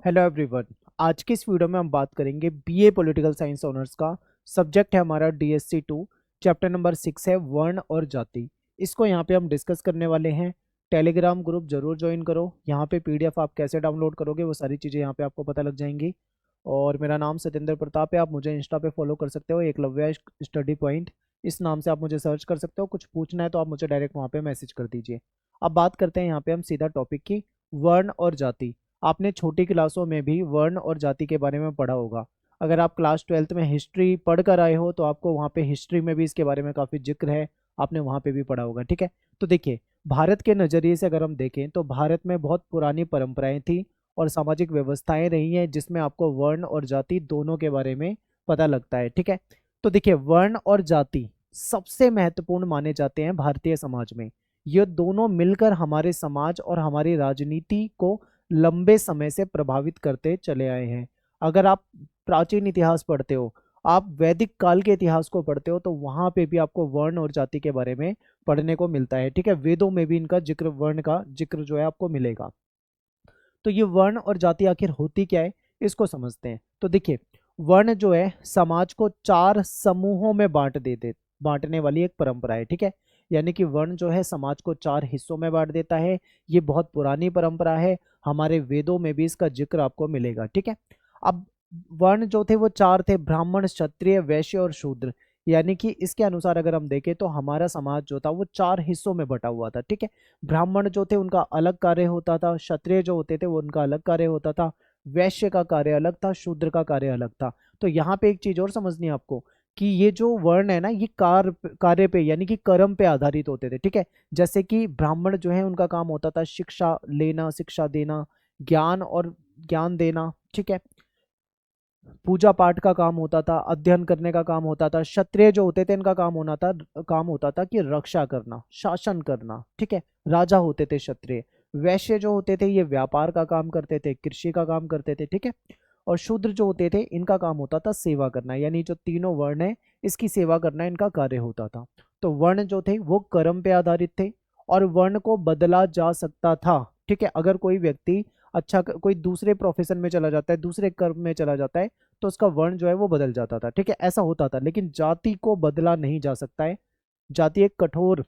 Hello everyone. आज की इस वीडियो में हम बात करेंगे बीए पॉलिटिकल साइंस ऑनर्स का। सब्जेक्ट है हमारा डीएससी 2। चैप्टर नंबर 6 है वर्ण और जाति। इसको यहाँ पे हम डिस्कस करने वाले हैं। टेलीग्राम ग्रुप जरूर ज्वाइन करो। यहाँ पे पीडीएफ आप कैसे डाउनलोड करोगे वो सारी चीज़ें यहाँ पे आपको पता लग जाएंगी। और मेरा नाम सत्येंद्र प्रताप है। आप मुझे इंस्टा पे फॉलो कर सकते हो, एकलव्य स्टडी पॉइंट इस नाम से आप मुझे सर्च कर सकते हो। कुछ पूछना है तो आप मुझे डायरेक्ट वहाँ पे मैसेज कर दीजिए। अब बात करते हैं यहाँ पे हम सीधा टॉपिक की, वर्ण और जाति। आपने छोटी क्लासों में भी वर्ण और जाति के बारे में पढ़ा होगा। अगर आप क्लास 12th में हिस्ट्री पढ़ कर आए हो तो आपको वहाँ पे हिस्ट्री में भी इसके बारे में काफ़ी जिक्र है, आपने वहाँ पे भी पढ़ा होगा। ठीक है, तो देखिए भारत के नज़रिए से अगर हम देखें तो भारत में बहुत पुरानी परंपराएं थी और सामाजिक व्यवस्थाएं रही हैं जिसमें आपको वर्ण और जाति दोनों के बारे में पता लगता है। ठीक है, तो देखिए वर्ण और जाति सबसे महत्वपूर्ण माने जाते हैं भारतीय समाज में। ये दोनों मिलकर हमारे समाज और हमारी राजनीति को लंबे समय से प्रभावित करते चले आए हैं। अगर आप प्राचीन इतिहास पढ़ते हो, आप वैदिक काल के इतिहास को पढ़ते हो तो वहां पे भी आपको वर्ण और जाति के बारे में पढ़ने को मिलता है। ठीक है, वेदों में भी इनका जिक्र, वर्ण का जिक्र जो है आपको मिलेगा। तो ये वर्ण और जाति आखिर होती क्या है, इसको समझते हैं। तो देखिए वर्ण जो है समाज को 4 समूहों में बांटने वाली एक परंपरा है। ठीक है, यानी कि वर्ण जो है समाज को 4 हिस्सों में बांट देता है। ये बहुत पुरानी परंपरा है, हमारे वेदों में भी इसका जिक्र आपको मिलेगा। ठीक है, अब वर्ण जो थे वो 4 थे, ब्राह्मण, क्षत्रिय, वैश्य और शूद्र। यानी कि इसके अनुसार अगर हम देखें तो हमारा समाज जो था वो 4 हिस्सों में बटा हुआ था। ठीक है, ब्राह्मण जो थे उनका अलग कार्य होता था, क्षत्रिय जो होते थे वो उनका अलग कार्य होता था, वैश्य का कार्य अलग था, शूद्र का कार्य अलग था। तो यहाँ पे एक चीज और समझनी है आपको कि ये जो वर्ण है ना, ये कार्य पे यानी कि कर्म पे आधारित होते थे। ठीक है, जैसे कि ब्राह्मण जो है उनका काम होता था शिक्षा लेना, शिक्षा देना, ज्ञान और ज्ञान देना। ठीक है, पूजा पाठ का काम होता था, अध्ययन करने का काम होता था। क्षत्रिय जो होते थे इनका काम होता था कि रक्षा करना, शासन करना। ठीक है, राजा होते थे क्षत्रिय। वैश्य जो होते थे ये व्यापार का काम करते थे, कृषि का काम करते थे। ठीक है, और शूद्र जो होते थे इनका काम होता था सेवा करना, यानी जो तीनों वर्ण है इसकी सेवा करना इनका कार्य होता था। तो वर्ण जो थे वो कर्म पे आधारित थे और वर्ण को बदला जा सकता था। ठीक है, अगर कोई व्यक्ति अच्छा कोई दूसरे प्रोफेशन में चला जाता है, दूसरे कर्म में चला जाता है तो उसका वर्ण जो है वो बदल जाता था। ठीक है, ऐसा होता था, लेकिन जाति को बदला नहीं जा सकता है। जाति एक कठोर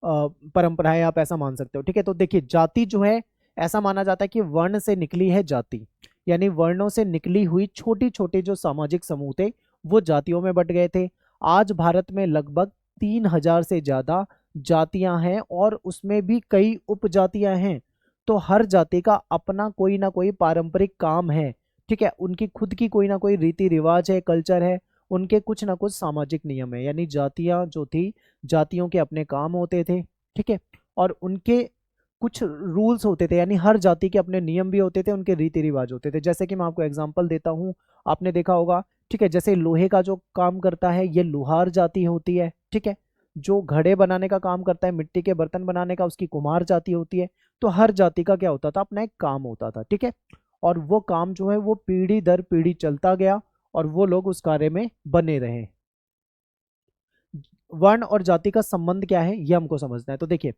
परंपरा है, आप ऐसा मान सकते हो। ठीक है, तो देखिए जाति जो है ऐसा माना जाता है कि वर्ण से निकली है जाति, यानी वर्णों से निकली हुई छोटी छोटी जो सामाजिक समूह थे वो जातियों में बट गए थे। आज भारत में लगभग 3000 से ज्यादा जातियां हैं और उसमें भी कई उपजातियां हैं। तो हर जाति का अपना कोई ना कोई पारंपरिक काम है। ठीक है, उनकी खुद की कोई ना कोई रीति रिवाज है, कल्चर है, उनके कुछ ना कुछ सामाजिक नियम है। यानी जातियां जो थी, जातियों के अपने काम होते थे। ठीक है, और उनके कुछ रूल्स होते थे, यानी हर जाति के अपने नियम भी होते थे, उनके रीति रिवाज होते थे। जैसे कि मैं आपको एग्जांपल देता हूँ, आपने देखा होगा। ठीक है, जैसे लोहे का जो काम करता है ये लुहार जाति होती है। ठीक है, जो घड़े बनाने का काम करता है, मिट्टी के बर्तन बनाने का, उसकी कुम्हार जाति होती है। तो हर जाति का क्या होता था, अपना एक काम होता था। ठीक है, और वो काम जो है वो पीढ़ी दर पीढ़ी चलता गया और वो लोग उस कार्य में बने रहे। वर्ण और जाति का संबंध क्या है ये हमको समझना है। तो देखिए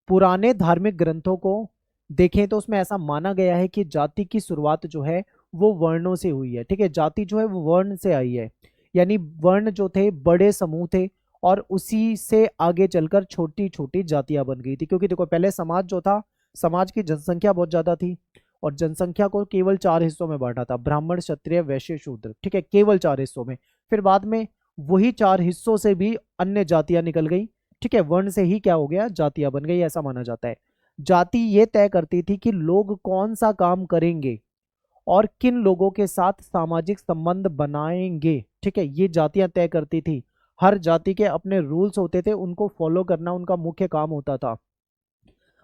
पुराने धार्मिक ग्रंथों को देखें तो उसमें ऐसा माना गया है कि जाति की शुरुआत जो है वो वर्णों से हुई है। ठीक है, जाति जो है वो वर्ण से आई है, यानी वर्ण जो थे बड़े समूह थे और उसी से आगे चलकर छोटी छोटी जातियां बन गई थी। क्योंकि देखो पहले समाज जो था, समाज की जनसंख्या बहुत ज्यादा थी और जनसंख्या को केवल 4 हिस्सों में बांटा था, ब्राह्मण, क्षत्रिय, वैश्य, शूद्र। ठीक है, केवल 4 हिस्सों में। फिर बाद में वही 4 हिस्सों से भी अन्य जातियां निकल गई। ठीक है, वर्ण से ही क्या हो गया, जातियां बन गई, ऐसा माना जाता है। जाति ये तय करती थी कि लोग कौन सा काम करेंगे और किन लोगों के साथ सामाजिक संबंध बनाएंगे। ठीक है, ये जातियां तय करती थी। हर जाति के अपने रूल्स होते थे, उनको फॉलो करना उनका मुख्य काम होता था।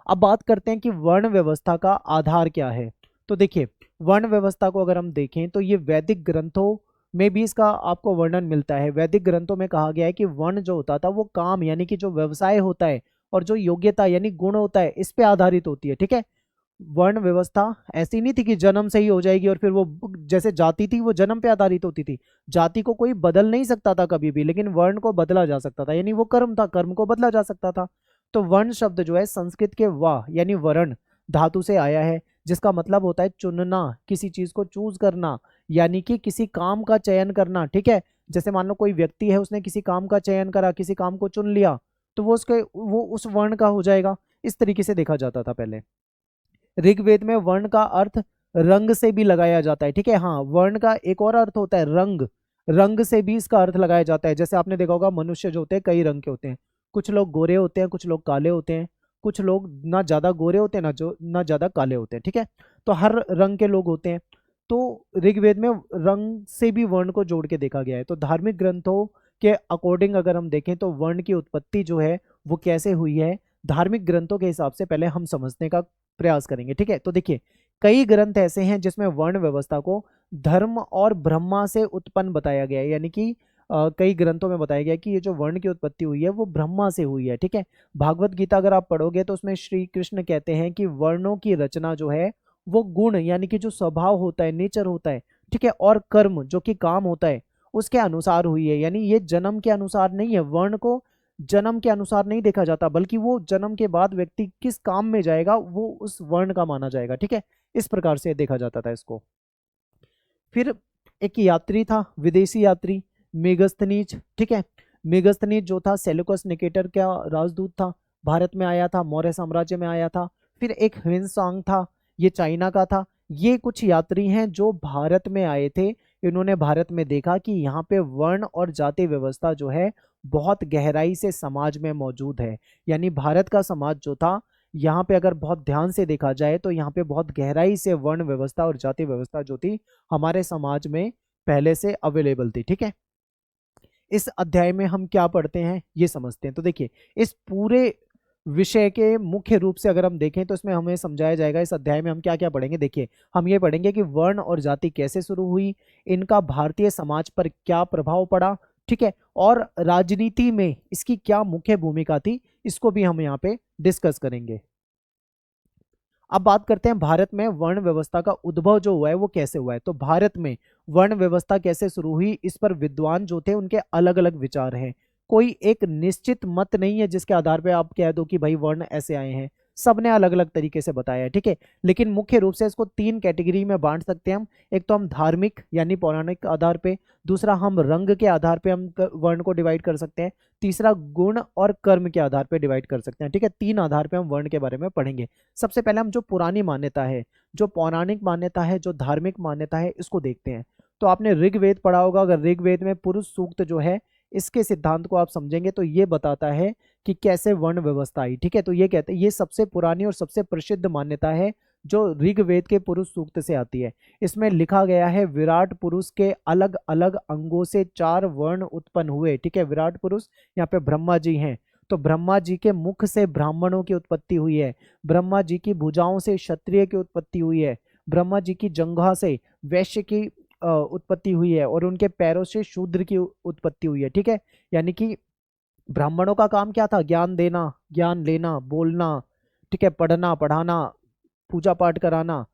अब बात करते हैं कि वर्ण व्यवस्था का आधार क्या है। तो देखिए वर्ण व्यवस्था को अगर हम देखें तो ये वैदिक ग्रंथों में भी इसका आपको वर्णन मिलता है। वैदिक ग्रंथों में कहा गया है कि वर्ण जो होता था वो काम यानी कि जो व्यवसाय होता है और जो योग्यता यानी गुण होता है इस पे आधारित होती है। ठीक है, वर्ण व्यवस्था ऐसी नहीं थी कि जन्म से ही हो जाएगी और फिर वो जैसे जाति थी वो जन्म पे आधारित होती थी। जाति को कोई बदल नहीं सकता था कभी भी, लेकिन वर्ण को बदला जा सकता था, यानी वो कर्म था, कर्म को बदला जा सकता था। तो वर्ण शब्द जो है संस्कृत के वाह यानी वर्ण धातु से आया है, जिसका मतलब होता है चुनना, किसी चीज को चूज करना, यानी कि किसी काम का चयन करना। ठीक है, जैसे मान लो कोई व्यक्ति है, उसने किसी काम का चयन करा, किसी काम को चुन लिया, तो वो उस वर्ण का हो जाएगा। इस तरीके से देखा जाता था पहले। ऋग्वेद में वर्ण का अर्थ रंग से भी लगाया जाता है। ठीक है, हाँ, वर्ण का एक और अर्थ होता है रंग, रंग से भी इसका अर्थ लगाया जाता है। जैसे आपने देखा होगा मनुष्य जो होते हैं कई रंग के होते हैं, कुछ लोग गोरे होते हैं, कुछ लोग काले होते हैं, कुछ लोग ना ज्यादा गोरे होते हैं ना ज्यादा काले होते हैं। ठीक है, तो हर रंग के लोग होते हैं। तो ऋग्वेद में रंग से भी वर्ण को जोड़ के देखा गया है। तो धार्मिक ग्रंथों के अकॉर्डिंग अगर हम देखें तो वर्ण की उत्पत्ति जो है वो कैसे हुई है, धार्मिक ग्रंथों के हिसाब से पहले हम समझने का प्रयास करेंगे। ठीक है, तो देखिए कई ग्रंथ ऐसे हैं जिसमें वर्ण व्यवस्था को धर्म और ब्रह्मा से उत्पन्न बताया गया है, यानी कि कई ग्रंथों में बताया गया है कि ये जो वर्ण की उत्पत्ति हुई है वो ब्रह्मा से हुई है। ठीक है, भागवत गीता अगर आप पढ़ोगे तो उसमें श्री कृष्ण कहते हैं कि वर्णों की रचना जो है वो गुण यानी कि जो स्वभाव होता है, नेचर होता है, ठीक है, और कर्म जो कि काम होता है उसके अनुसार हुई है। यानी ये जन्म के अनुसार नहीं है, वर्ण को जन्म के अनुसार नहीं देखा जाता, बल्कि वो जन्म के बाद व्यक्ति किस काम में जाएगा वो उस वर्ण का माना जाएगा। ठीक है, इस प्रकार से देखा जाता था इसको। फिर एक यात्री था, विदेशी यात्री, मेगस्थनीज। ठीक है, मेगस्थनीज जो था सेल्यूकस निकेटर का राजदूत था, भारत में आया था, मौर्य साम्राज्य में आया था। फिर एक ह्वेनसांग था, ये चाइना का था। ये कुछ यात्री हैं जो भारत में आए थे। इन्होंने भारत में देखा कि यहाँ पे वर्ण और जाति व्यवस्था जो है बहुत गहराई से समाज में मौजूद है। यानी भारत का समाज जो था, यहाँ पे अगर बहुत ध्यान से देखा जाए तो यहाँ पे बहुत गहराई से वर्ण व्यवस्था और जाति व्यवस्था जो थी हमारे समाज में पहले से अवेलेबल थी। ठीक है, इस अध्याय में हम क्या पढ़ते हैं ये समझते हैं। तो देखिए इस पूरे विषय के मुख्य रूप से अगर हम देखें तो इसमें हमें समझाया जाएगा, इस अध्याय में हम क्या क्या पढ़ेंगे। देखिए हम ये पढ़ेंगे कि वर्ण और जाति कैसे शुरू हुई, इनका भारतीय समाज पर क्या प्रभाव पड़ा, ठीक है, और राजनीति में इसकी क्या मुख्य भूमिका थी, इसको भी हम यहाँ पे डिस्कस करेंगे। अब बात करते हैं भारत में वर्ण व्यवस्था का उद्भव जो हुआ है वो कैसे हुआ है। तो भारत में वर्ण व्यवस्था कैसे शुरू हुई, इस पर विद्वान जो थे उनके अलग अलग विचार हैं। कोई एक निश्चित मत नहीं है जिसके आधार पे आप कह दो कि भाई वर्ण ऐसे आए हैं, सबने अलग अलग तरीके से बताया है। ठीक है, लेकिन मुख्य रूप से इसको तीन कैटेगरी में बांट सकते हैं हम। एक तो हम धार्मिक यानी पौराणिक आधार पे, दूसरा हम रंग के आधार पे हम वर्ण को डिवाइड कर सकते हैं, तीसरा गुण और कर्म के आधार पे डिवाइड कर सकते हैं। ठीक है, तीन आधार पे हम वर्ण के बारे में पढ़ेंगे। सबसे पहले हम जो पुरानी मान्यता है, जो पौराणिक मान्यता है, जो धार्मिक मान्यता है, इसको देखते हैं। तो आपने ऋग्वेद पढ़ा होगा, अगर ऋग्वेद में पुरुष सूक्त जो है इसके सिद्धांत को आप समझेंगे तो ये बताता है कि कैसे वर्ण व्यवस्था आई। ठीक है, तो ये कहते हैं ये सबसे पुरानी और सबसे प्रसिद्ध मान्यता है जो ऋग्वेद के पुरुष सूक्त से आती है। इसमें लिखा गया है विराट पुरुष के अलग अलग अंगों से चार वर्ण उत्पन्न हुए। ठीक है, विराट पुरुष यहाँ पे ब्रह्मा जी हैं, तो ब्रह्मा जी के मुख से ब्राह्मणों की उत्पत्ति हुई है, ब्रह्मा जी की भुजाओं से क्षत्रिय की उत्पत्ति हुई है, ब्रह्मा जी की जंघा से वैश्य की उत्पत्ति हुई है, और उनके पैरों से शूद्र की उत्पत्ति हुई है। ठीक है, यानी कि ब्राह्मणों का काम क्या था, ज्ञान देना, ज्ञान लेना, बोलना, ठीक है, पढ़ना पढ़ाना, पूजा पाठ कराना।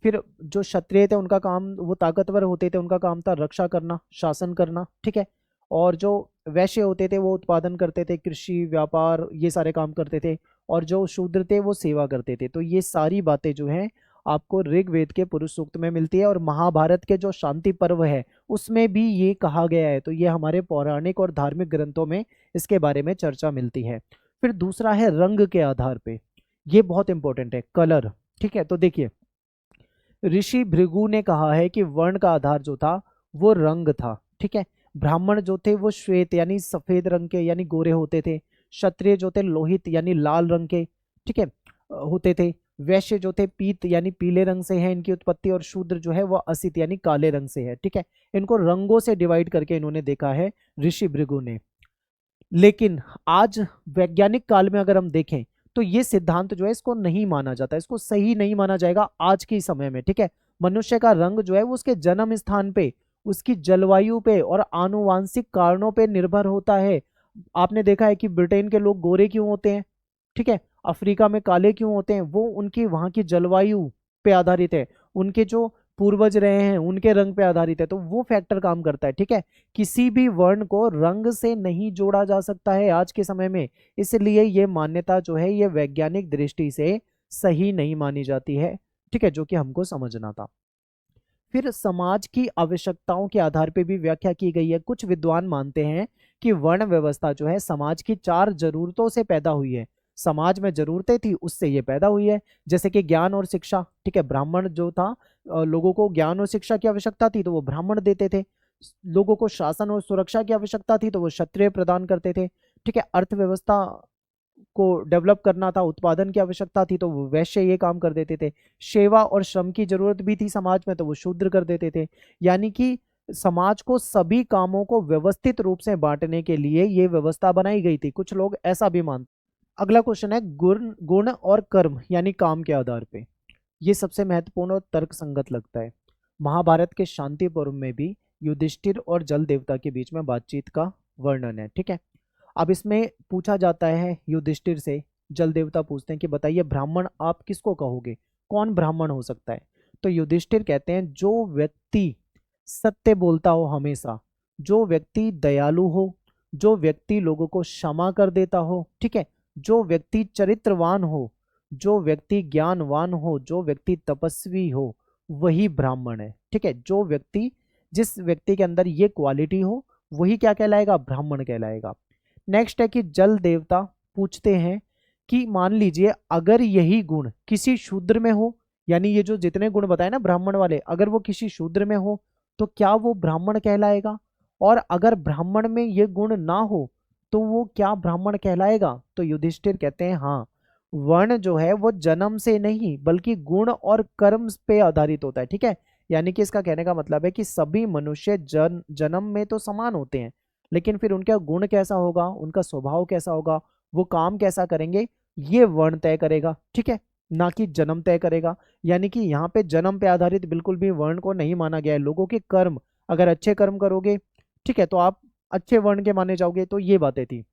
फिर जो क्षत्रिय थे उनका काम, वो ताकतवर होते थे, उनका काम था रक्षा करना, शासन करना। ठीक है, और जो वैश्य होते थे वो उत्पादन करते थे, कृषि व्यापार ये सारे काम करते थे, और जो शूद्र थे वो सेवा करते थे। तो ये सारी बातें जो हैं आपको ऋग्वेद के पुरुष सूक्त में मिलती है, और महाभारत के जो शांति पर्व है उसमें भी ये कहा गया है। तो ये हमारे पौराणिक और धार्मिक ग्रंथों में इसके बारे में चर्चा मिलती है। फिर दूसरा है रंग के आधार पे, ये बहुत इंपॉर्टेंट है, कलर। ठीक है, तो देखिए ऋषि भृगु ने कहा है कि वर्ण का आधार जो था वो रंग था। ठीक है, ब्राह्मण जो थे वो श्वेत यानी सफेद रंग के यानी गोरे होते थे, क्षत्रिय जो थे लोहित यानी लाल रंग के, ठीक है, होते थे, वैश्य जो थे पीत यानी पीले रंग से है इनकी उत्पत्ति, और शूद्र जो है वो असित यानी काले रंग से है। ठीक है, इनको रंगों से डिवाइड करके इन्होंने देखा है ऋषि भृगु ने। लेकिन आज वैज्ञानिक काल में अगर हम देखें तो ये सिद्धांत जो है इसको नहीं माना जाता, इसको सही नहीं माना जाएगा आज के समय में। ठीक है, मनुष्य का रंग जो है वो उसके जन्म स्थान पे, उसकी जलवायु पे और आनुवांशिक कारणों पे निर्भर होता है। आपने देखा है कि ब्रिटेन के लोग गोरे क्यों होते हैं, ठीक है, अफ्रीका में काले क्यों होते हैं, वो उनकी वहां की जलवायु पे आधारित है, उनके जो पूर्वज रहे हैं उनके रंग पे आधारित है, तो वो फैक्टर काम करता है। ठीक है, किसी भी वर्ण को रंग से नहीं जोड़ा जा सकता है आज के समय में, इसलिए ये मान्यता जो है ये वैज्ञानिक दृष्टि से सही नहीं मानी जाती है। ठीक है, जो कि हमको समझना था। फिर समाज की आवश्यकताओं के आधार पर भी व्याख्या की गई है। कुछ विद्वान मानते हैं कि वर्ण व्यवस्था जो है समाज की 4 जरूरतों से पैदा हुई है। समाज में जरूरतें थी, उससे ये पैदा हुई है। जैसे कि ज्ञान और शिक्षा, ठीक है, ब्राह्मण जो था, लोगों को ज्ञान और शिक्षा की आवश्यकता थी तो वो ब्राह्मण देते थे। लोगों को शासन और सुरक्षा की आवश्यकता थी तो वो क्षत्रिय प्रदान करते थे। ठीक है, अर्थव्यवस्था को डेवलप करना था, उत्पादन की आवश्यकता थी तो वो वैश्य ये काम कर देते थे। सेवा और श्रम की जरूरत भी थी समाज में तो वो शूद्र कर देते थे। यानी कि समाज को सभी कामों को व्यवस्थित रूप से बांटने के लिए ये व्यवस्था बनाई गई थी। कुछ लोग ऐसा भी मानते। अगला क्वेश्चन है गुण गुण और कर्म यानी काम के आधार पे। ये सबसे महत्वपूर्ण और तर्कसंगत लगता है। महाभारत के शांति पर्व में भी युधिष्ठिर और जल देवता के बीच में बातचीत का वर्णन है। ठीक है, अब इसमें पूछा जाता है युधिष्ठिर से, जल देवता पूछते हैं कि बताइए ब्राह्मण आप किसको कहोगे, कौन ब्राह्मण हो सकता है। तो युधिष्ठिर कहते हैं जो व्यक्ति सत्य बोलता हो हमेशा, जो व्यक्ति दयालु हो, जो व्यक्ति लोगों को क्षमा कर देता हो, ठीक है, जो व्यक्ति चरित्रवान हो, जो व्यक्ति ज्ञानवान हो, जो व्यक्ति तपस्वी हो, वही ब्राह्मण है। ठीक है, जो व्यक्ति, जिस व्यक्ति के अंदर ये क्वालिटी हो वही क्या कहलाएगा, ब्राह्मण कहलाएगा। नेक्स्ट है कि जल देवता पूछते हैं कि मान लीजिए अगर यही गुण किसी शूद्र में हो, यानी ये जो जितने गुण बताए ना ब्राह्मण वाले, अगर वो किसी शूद्र में हो तो क्या वो ब्राह्मण कहलाएगा, और अगर ब्राह्मण में ये गुण ना हो तो वो क्या ब्राह्मण कहलाएगा। तो युधिष्ठिर कहते हैं हाँ, वर्ण जो है वो जन्म से नहीं बल्कि गुण और कर्म पे आधारित होता है। ठीक है, यानी कि इसका कहने का मतलब है कि सभी मनुष्य जन्म में तो समान होते हैं, लेकिन फिर उनका गुण कैसा होगा, उनका स्वभाव कैसा होगा, वो काम कैसा करेंगे, ये वर्ण तय करेगा। ठीक है, ना कि जन्म तय करेगा। यानी कि यहाँ पे जन्म पे आधारित बिल्कुल भी वर्ण को नहीं माना गया है। लोगों के कर्म, अगर अच्छे कर्म करोगे, ठीक है, तो आप अच्छे वर्ण के माने जाओगे। तो ये बातें थी।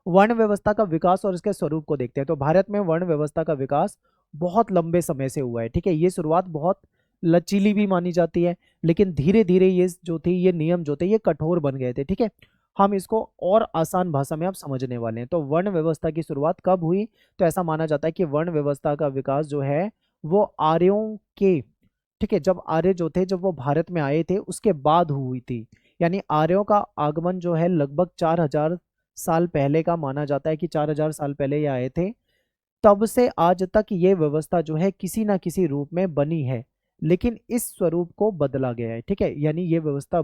वर्ण व्यवस्था का विकास और इसके स्वरूप को देखते हैं। तो भारत में वर्ण व्यवस्था का विकास बहुत लंबे समय से हुआ है। ठीक है, ये शुरुआत बहुत लचीली भी मानी जाती है, लेकिन धीरे धीरे ये जो थी, ये नियम जो थे, ये कठोर बन गए थे। ठीक है, हम इसको और आसान भाषा में आप समझने वाले हैं। तो वर्ण व्यवस्था की शुरुआत कब हुई, तो ऐसा माना जाता है कि वर्ण व्यवस्था का विकास जो है वो आर्यों के, ठीक है, जब आर्य जो थे, जब वो भारत में आए थे उसके बाद हुई थी। यानी आर्यों का आगमन जो है लगभग 4000 साल पहले का माना जाता है कि 4000 साल पहले ये आए थे। तब से आज तक ये व्यवस्था जो है किसी ना किसी रूप में बनी है, लेकिन इस स्वरूप को बदला गया है। ठीक है, यानी ये व्यवस्था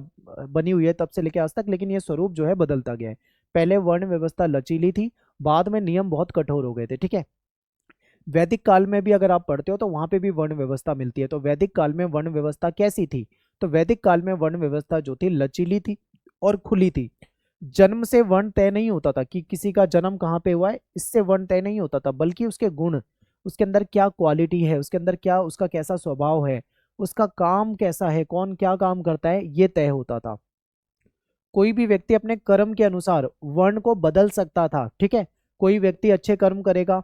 बनी हुई है तब से लेकर आज तक, लेकिन ये स्वरूप जो है बदलता गया है। पहले वर्ण व्यवस्था लचीली थी, बाद में नियम बहुत कठोर हो गए थे। ठीक है, वैदिक काल में भी अगर आप पढ़ते हो तो वहां पे भी वर्ण व्यवस्था मिलती है। तो वैदिक काल में वर्ण व्यवस्था कैसी थी, तो वैदिक काल में वर्ण व्यवस्था जो थी लचीली थी और खुली थी। जन्म से वर्ण तय नहीं होता था कि किसी का जन्म कहाँ पे हुआ है, इससे वर्ण तय नहीं होता था, बल्कि उसके गुण, उसके अंदर क्या क्वालिटी है, उसके अंदर क्या, उसका कैसा स्वभाव है, उसका काम कैसा है, कौन क्या काम करता है, ये तय होता था। कोई भी व्यक्ति अपने कर्म के अनुसार वर्ण को बदल सकता था। ठीक है, कोई व्यक्ति अच्छे कर्म करेगा,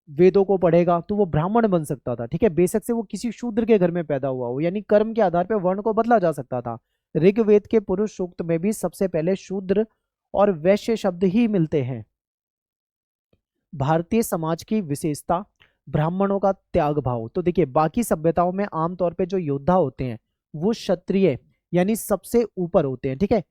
वेदों को पढ़ेगा, तो वो ब्राह्मण बन सकता था। ठीक है, बेशक से वो किसी शूद्र के घर में पैदा हुआ हो, यानी कर्म के आधार पर वर्ण को बदला जा सकता था। ऋग्वेद के पुरुष सूक्त में भी सबसे पहले शूद्र और वैश्य शब्द ही मिलते हैं। भारतीय समाज की विशेषता, ब्राह्मणों का त्याग भाव। तो देखिए, बाकी सभ्यताओं में आमतौर पे जो योद्धा होते हैं वो क्षत्रिय यानी सबसे ऊपर होते हैं। ठीक है,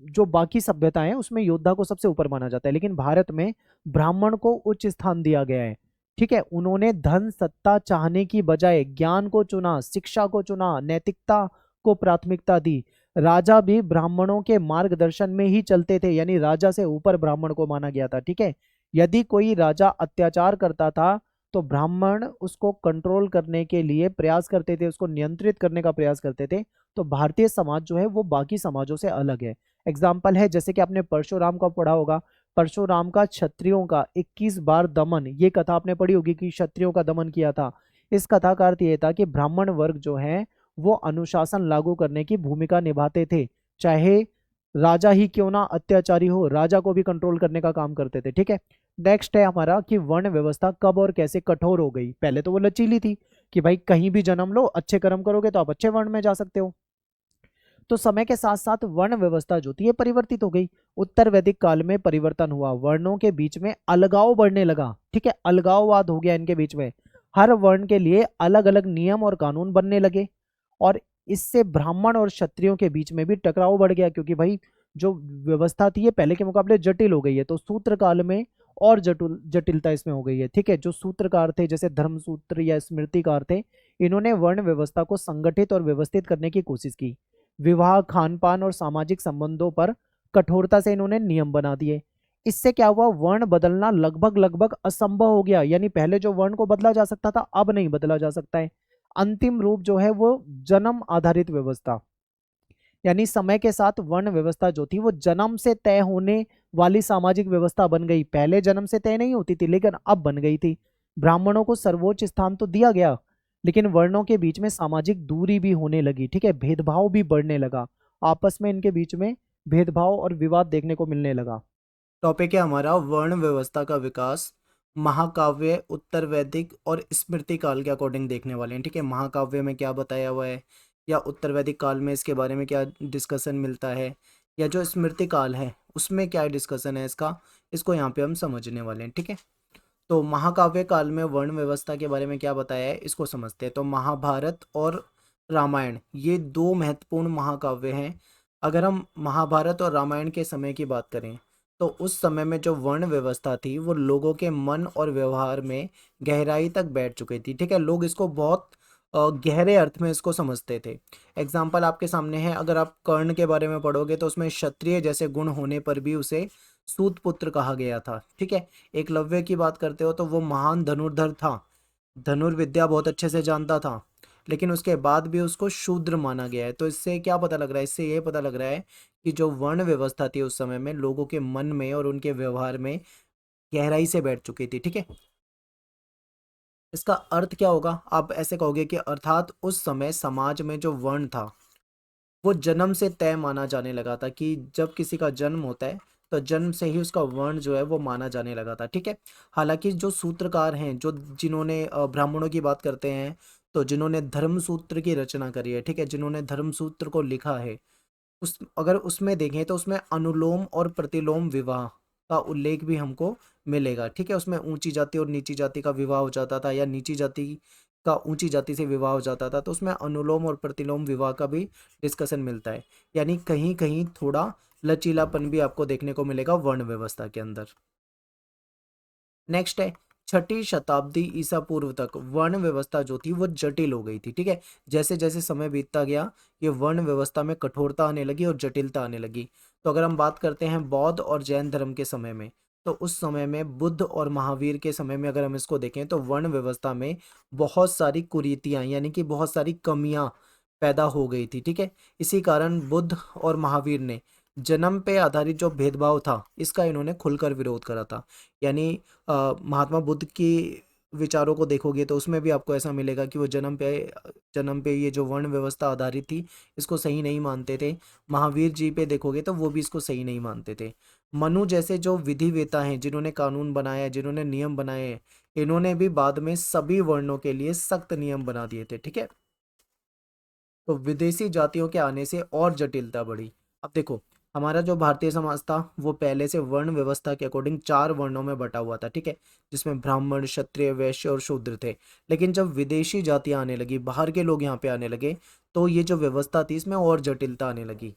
जो बाकी सभ्यताएं हैं उसमें योद्धा को सबसे ऊपर माना जाता है, लेकिन भारत में ब्राह्मण को उच्च स्थान दिया गया है। ठीक है, उन्होंने धन सत्ता चाहने की बजाय ज्ञान को चुना, शिक्षा को चुना, नैतिकता को प्राथमिकता दी। राजा भी ब्राह्मणों के मार्गदर्शन में ही चलते थे, यानी राजा से ऊपर ब्राह्मण को माना गया था। ठीक है, यदि कोई राजा अत्याचार करता था तो ब्राह्मण उसको कंट्रोल करने के लिए प्रयास करते थे, उसको नियंत्रित करने का प्रयास करते थे। तो भारतीय समाज जो है वो बाकी समाजों से अलग है। एग्जाम्पल है, जैसे कि आपने परशुराम का पढ़ा होगा, परशुराम का क्षत्रियों का 21 बार दमन, ये कथा आपने पढ़ी होगी कि क्षत्रियों का दमन किया था। इस कथा का अर्थ ये था कि ब्राह्मण वर्ग जो है वो अनुशासन लागू करने की भूमिका निभाते थे, चाहे राजा ही क्यों ना अत्याचारी हो, राजा को भी कंट्रोल करने का काम करते थे। ठीक है, नेक्स्ट है हमारा कि वर्ण व्यवस्था कब और कैसे कठोर हो गई। पहले तो वो लचीली थी कि भाई कहीं भी जन्म लो, अच्छे कर्म करोगे तो आप अच्छे वर्ण में जा सकते हो। तो समय के साथ साथ वर्ण व्यवस्था जो थी ये परिवर्तित हो गई। उत्तर वैदिक काल में परिवर्तन हुआ, वर्णों के बीच में अलगाव बढ़ने लगा। ठीक है, अलगाववाद हो गया इनके बीच में। हर वर्ण के लिए अलग अलग नियम और कानून बनने लगे, और इससे ब्राह्मण और क्षत्रियों के बीच में भी टकराव बढ़ गया, क्योंकि भाई जो व्यवस्था थी ये पहले के मुकाबले जटिल हो गई है, तो सूत्र काल में और जटिलता इसमें हो गई है। ठीक है, जो सूत्रकार थे जैसे धर्मसूत्र या स्मृतिकार थे, इन्होंने वर्ण व्यवस्था को संगठित और व्यवस्थित करने की कोशिश की। विवाह, खान पान और सामाजिक संबंधों पर कठोरता से इन्होंने नियम बना दिए। इससे क्या हुआ, वर्ण बदलना लगभग लगभग असंभव हो गया, यानी पहले जो वर्ण को बदला जा सकता था अब नहीं बदला जा सकता है। अंतिम रूप जो है वो जन्म आधारित व्यवस्था, यानी समय के साथ वर्ण व्यवस्था जो थी वो जन्म से तय होने वाली सामाजिक व्यवस्था बन गई। पहले जन्म से तय नहीं होती थी, लेकिन अब बन गई थी। ब्राह्मणों को सर्वोच्च स्थान तो दिया गया, लेकिन वर्णों के बीच में सामाजिक दूरी भी होने लगी। ठीक है, भेदभाव भी बढ़ने लगा, आपस में इनके बीच में भेदभाव और विवाद देखने को मिलने लगा। टॉपिक है हमारा वर्ण व्यवस्था का विकास। महाकाव्य, उत्तर वैदिक और स्मृति काल के अकॉर्डिंग देखने वाले हैं। ठीक है, महाकाव्य में क्या बताया हुआ है या उत्तर वैदिक काल में इसके बारे में क्या डिस्कशन मिलता है, या जो स्मृति काल है उसमें क्या डिस्कशन है इसका, इसको यहाँ पे हम समझने वाले हैं। ठीक है, तो महाकाव्य काल में वर्ण व्यवस्था के बारे में क्या बताया है इसको समझते हैं। तो महाभारत और रामायण ये दो महत्वपूर्ण महाकाव्य हैं। अगर हम महाभारत और रामायण के समय की बात करें तो उस समय में जो वर्ण व्यवस्था थी वो लोगों के मन और व्यवहार में गहराई तक बैठ चुकी थी। ठीक है, लोग इसको बहुत गहरे अर्थ में इसको समझते थे। एग्जाम्पल आपके सामने है, अगर आप कर्ण के बारे में पढ़ोगे तो उसमें क्षत्रिय जैसे गुण होने पर भी उसे सूत पुत्र कहा गया था। ठीक है, एकलव्य की बात करते हो तो वो महान धनुर्धर था, धनुर्विद्या बहुत अच्छे से जानता था, लेकिन उसके बाद भी उसको शूद्र माना गया है। तो इससे क्या पता लग रहा है, इससे ये पता लग रहा है कि जो वर्ण व्यवस्था थी उस समय में लोगों के मन में और उनके व्यवहार में गहराई से बैठ चुकी थी। ठीक है, इसका अर्थ क्या होगा, आप ऐसे कहोगे कि अर्थात उस समय समाज में जो वर्ण था वो जन्म से तय माना जाने लगा था, कि जब किसी का जन्म होता है तो जन्म से ही उसका वर्ण जो है वो माना जाने लगा था। ठीक है, हालांकि जो सूत्रकार हैं, जो जिन्होंने ब्राह्मणों की बात करते हैं, तो जिन्होंने धर्म सूत्र की रचना करी है, ठीक है, जिन्होंने धर्म सूत्र को लिखा है, उस अगर उसमें देखें तो उसमें अनुलोम और प्रतिलोम विवाह का उल्लेख भी हमको मिलेगा। ठीक है, उसमें ऊंची जाति और नीची जाति का विवाह हो जाता था, या नीची जाति का ऊंची जाति से विवाह हो जाता था, तो उसमें अनुलोम और प्रतिलोम विवाह का भी डिस्कशन मिलता है। यानी कहीं कहीं थोड़ा लचीलापन भी आपको देखने को मिलेगा वर्ण व्यवस्था के अंदर। नेक्स्ट है, छठी शताब्दी ईसा पूर्व तक वर्ण व्यवस्था जो थी वो जटिल हो गई थी। ठीक है, जैसे जैसे समय बीतता गया ये वर्ण व्यवस्था में कठोरता आने लगी और जटिलता आने लगी। तो अगर हम बात करते हैं बौद्ध और जैन धर्म के समय में, तो उस समय में बुद्ध और महावीर के समय में अगर हम इसको देखें तो वर्ण व्यवस्था में बहुत सारी कुरीतियां यानी कि बहुत सारी कमियां पैदा हो गई थी। ठीक है, इसी कारण बुद्ध और महावीर ने जन्म पे आधारित जो भेदभाव था इसका इन्होंने खुलकर विरोध करा था। यानी महात्मा बुद्ध की विचारों को देखोगे तो उसमें भी आपको ऐसा मिलेगा कि वो जन्म पे ये जो वर्ण व्यवस्था आधारित थी इसको सही नहीं मानते थे। महावीर जी पे देखोगे तो वो भी इसको सही नहीं मानते थे। मनु जैसे जो विधिवेता हैं, जिन्होंने कानून बनाया, जिन्होंने नियम बनाए हैं, इन्होंने भी बाद में सभी वर्णों के लिए सख्त नियम बना दिए थे। ठीक है, तो विदेशी जातियों के आने से और जटिलता बढ़ी। अब देखो, हमारा जो भारतीय समाज था वो पहले से वर्ण व्यवस्था के अकॉर्डिंग 4 वर्णों में बटा हुआ था। ठीक है, जिसमें ब्राह्मण, क्षत्रिय, वैश्य और शूद्र थे। लेकिन जब विदेशी जातियां आने लगी, बाहर के लोग यहाँ पे आने लगे, तो ये जो व्यवस्था थी इसमें और जटिलता आने लगी।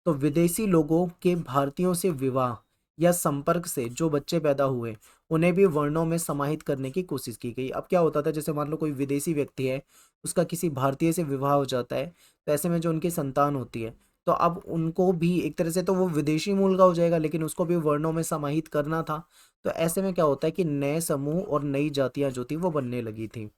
तो विदेशी लोगों के भारतीयों से विवाह या संपर्क से जो बच्चे पैदा हुए उन्हें भी वर्णों में समाहित करने की कोशिश की गई। अब क्या होता था, जैसे मान लो कोई विदेशी व्यक्ति है, उसका किसी भारतीय से विवाह हो जाता है, तो ऐसे में जो उनकी संतान होती है, तो अब उनको भी एक तरह से तो वो विदेशी मूल का हो जाएगा, लेकिन उसको भी वर्णों में समाहित करना था। तो ऐसे में क्या होता है कि नए समूह और नई जातियां जो थी वो बनने लगी थी।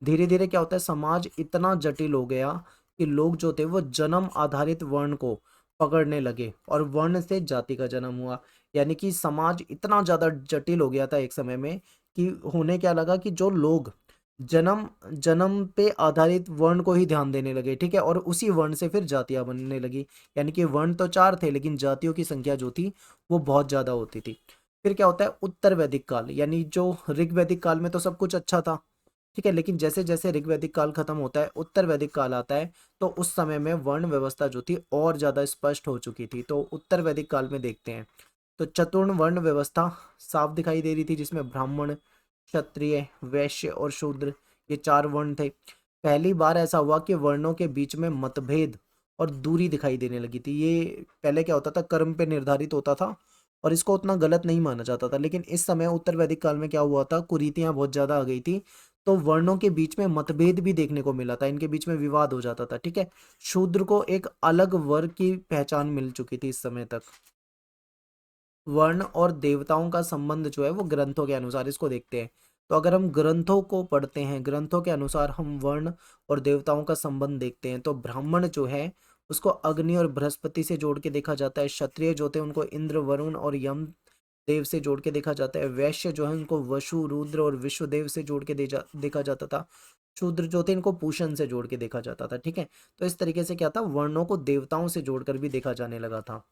धीरे धीरे क्या होता है, समाज इतना जटिल हो गया कि लोग जो थे वो जन्म आधारित वर्ण को पकड़ने लगे और वर्ण से जाति का जन्म हुआ। यानी कि समाज इतना ज्यादा जटिल हो गया था एक समय में कि होने क्या लगा कि जो लोग जन्म जन्म पे आधारित वर्ण को ही ध्यान देने लगे। ठीक है, और उसी वर्ण से फिर जातियां बनने लगी। यानी कि वर्ण तो 4 थे लेकिन जातियों की संख्या जो थी वो बहुत ज्यादा होती थी। फिर क्या होता है, उत्तर वैदिक काल, यानी जो ऋग्वैदिक काल में तो सब कुछ अच्छा था। ठीक है, लेकिन जैसे जैसे ऋग्वैदिक काल खत्म होता है, उत्तर वैदिक काल आता है, तो उस समय में वर्ण व्यवस्था जो थी और ज्यादा स्पष्ट हो चुकी थी। तो उत्तर वैदिक काल में देखते हैं तो चतुर्ण वर्ण व्यवस्था साफ दिखाई दे रही थी, जिसमें ब्राह्मण, क्षत्रिय, वैश्य और शूद्र, ये 4 वर्ण थे। पहली बार ऐसा हुआ कि वर्णों के बीच में मतभेद और दूरी दिखाई देने लगी थी। ये पहले क्या होता था, कर्म पे निर्धारित होता था और इसको उतना गलत नहीं माना जाता था, लेकिन इस समय उत्तर वैदिक काल में क्या हुआ था, कुरीतियां बहुत ज्यादा आ गई थी, तो वर्णों के बीच में मतभेद भी देखने को मिला था, इनके बीच में विवाद हो जाता था। ठीक है, शूद्र को एक अलग वर्ग की पहचान मिल चुकी थी इस समय तक। वर्ण और देवताओं का संबंध जो है वो ग्रंथों के अनुसार, इसको देखते हैं। तो अगर हम ग्रंथों को पढ़ते हैं, ग्रंथों के अनुसार हम वर्ण और देवताओं का संबंध देखते हैं, तो ब्राह्मण जो है उसको अग्नि और बृहस्पति से जोड़ के देखा जाता है। क्षत्रिय जो थे उनको इंद्र, वरुण और यम देव से जोड़ के देखा जाता है। वैश्य जो है उनको वसु, रुद्र और विश्वदेव से जोड़ के देखा जाता था। शूद्र जो थे इनको पूषण से जोड़ के देखा जाता था। ठीक है, तो इस तरीके से क्या था, वर्णों को देवताओं से जोड़कर भी देखा जाने लगा था।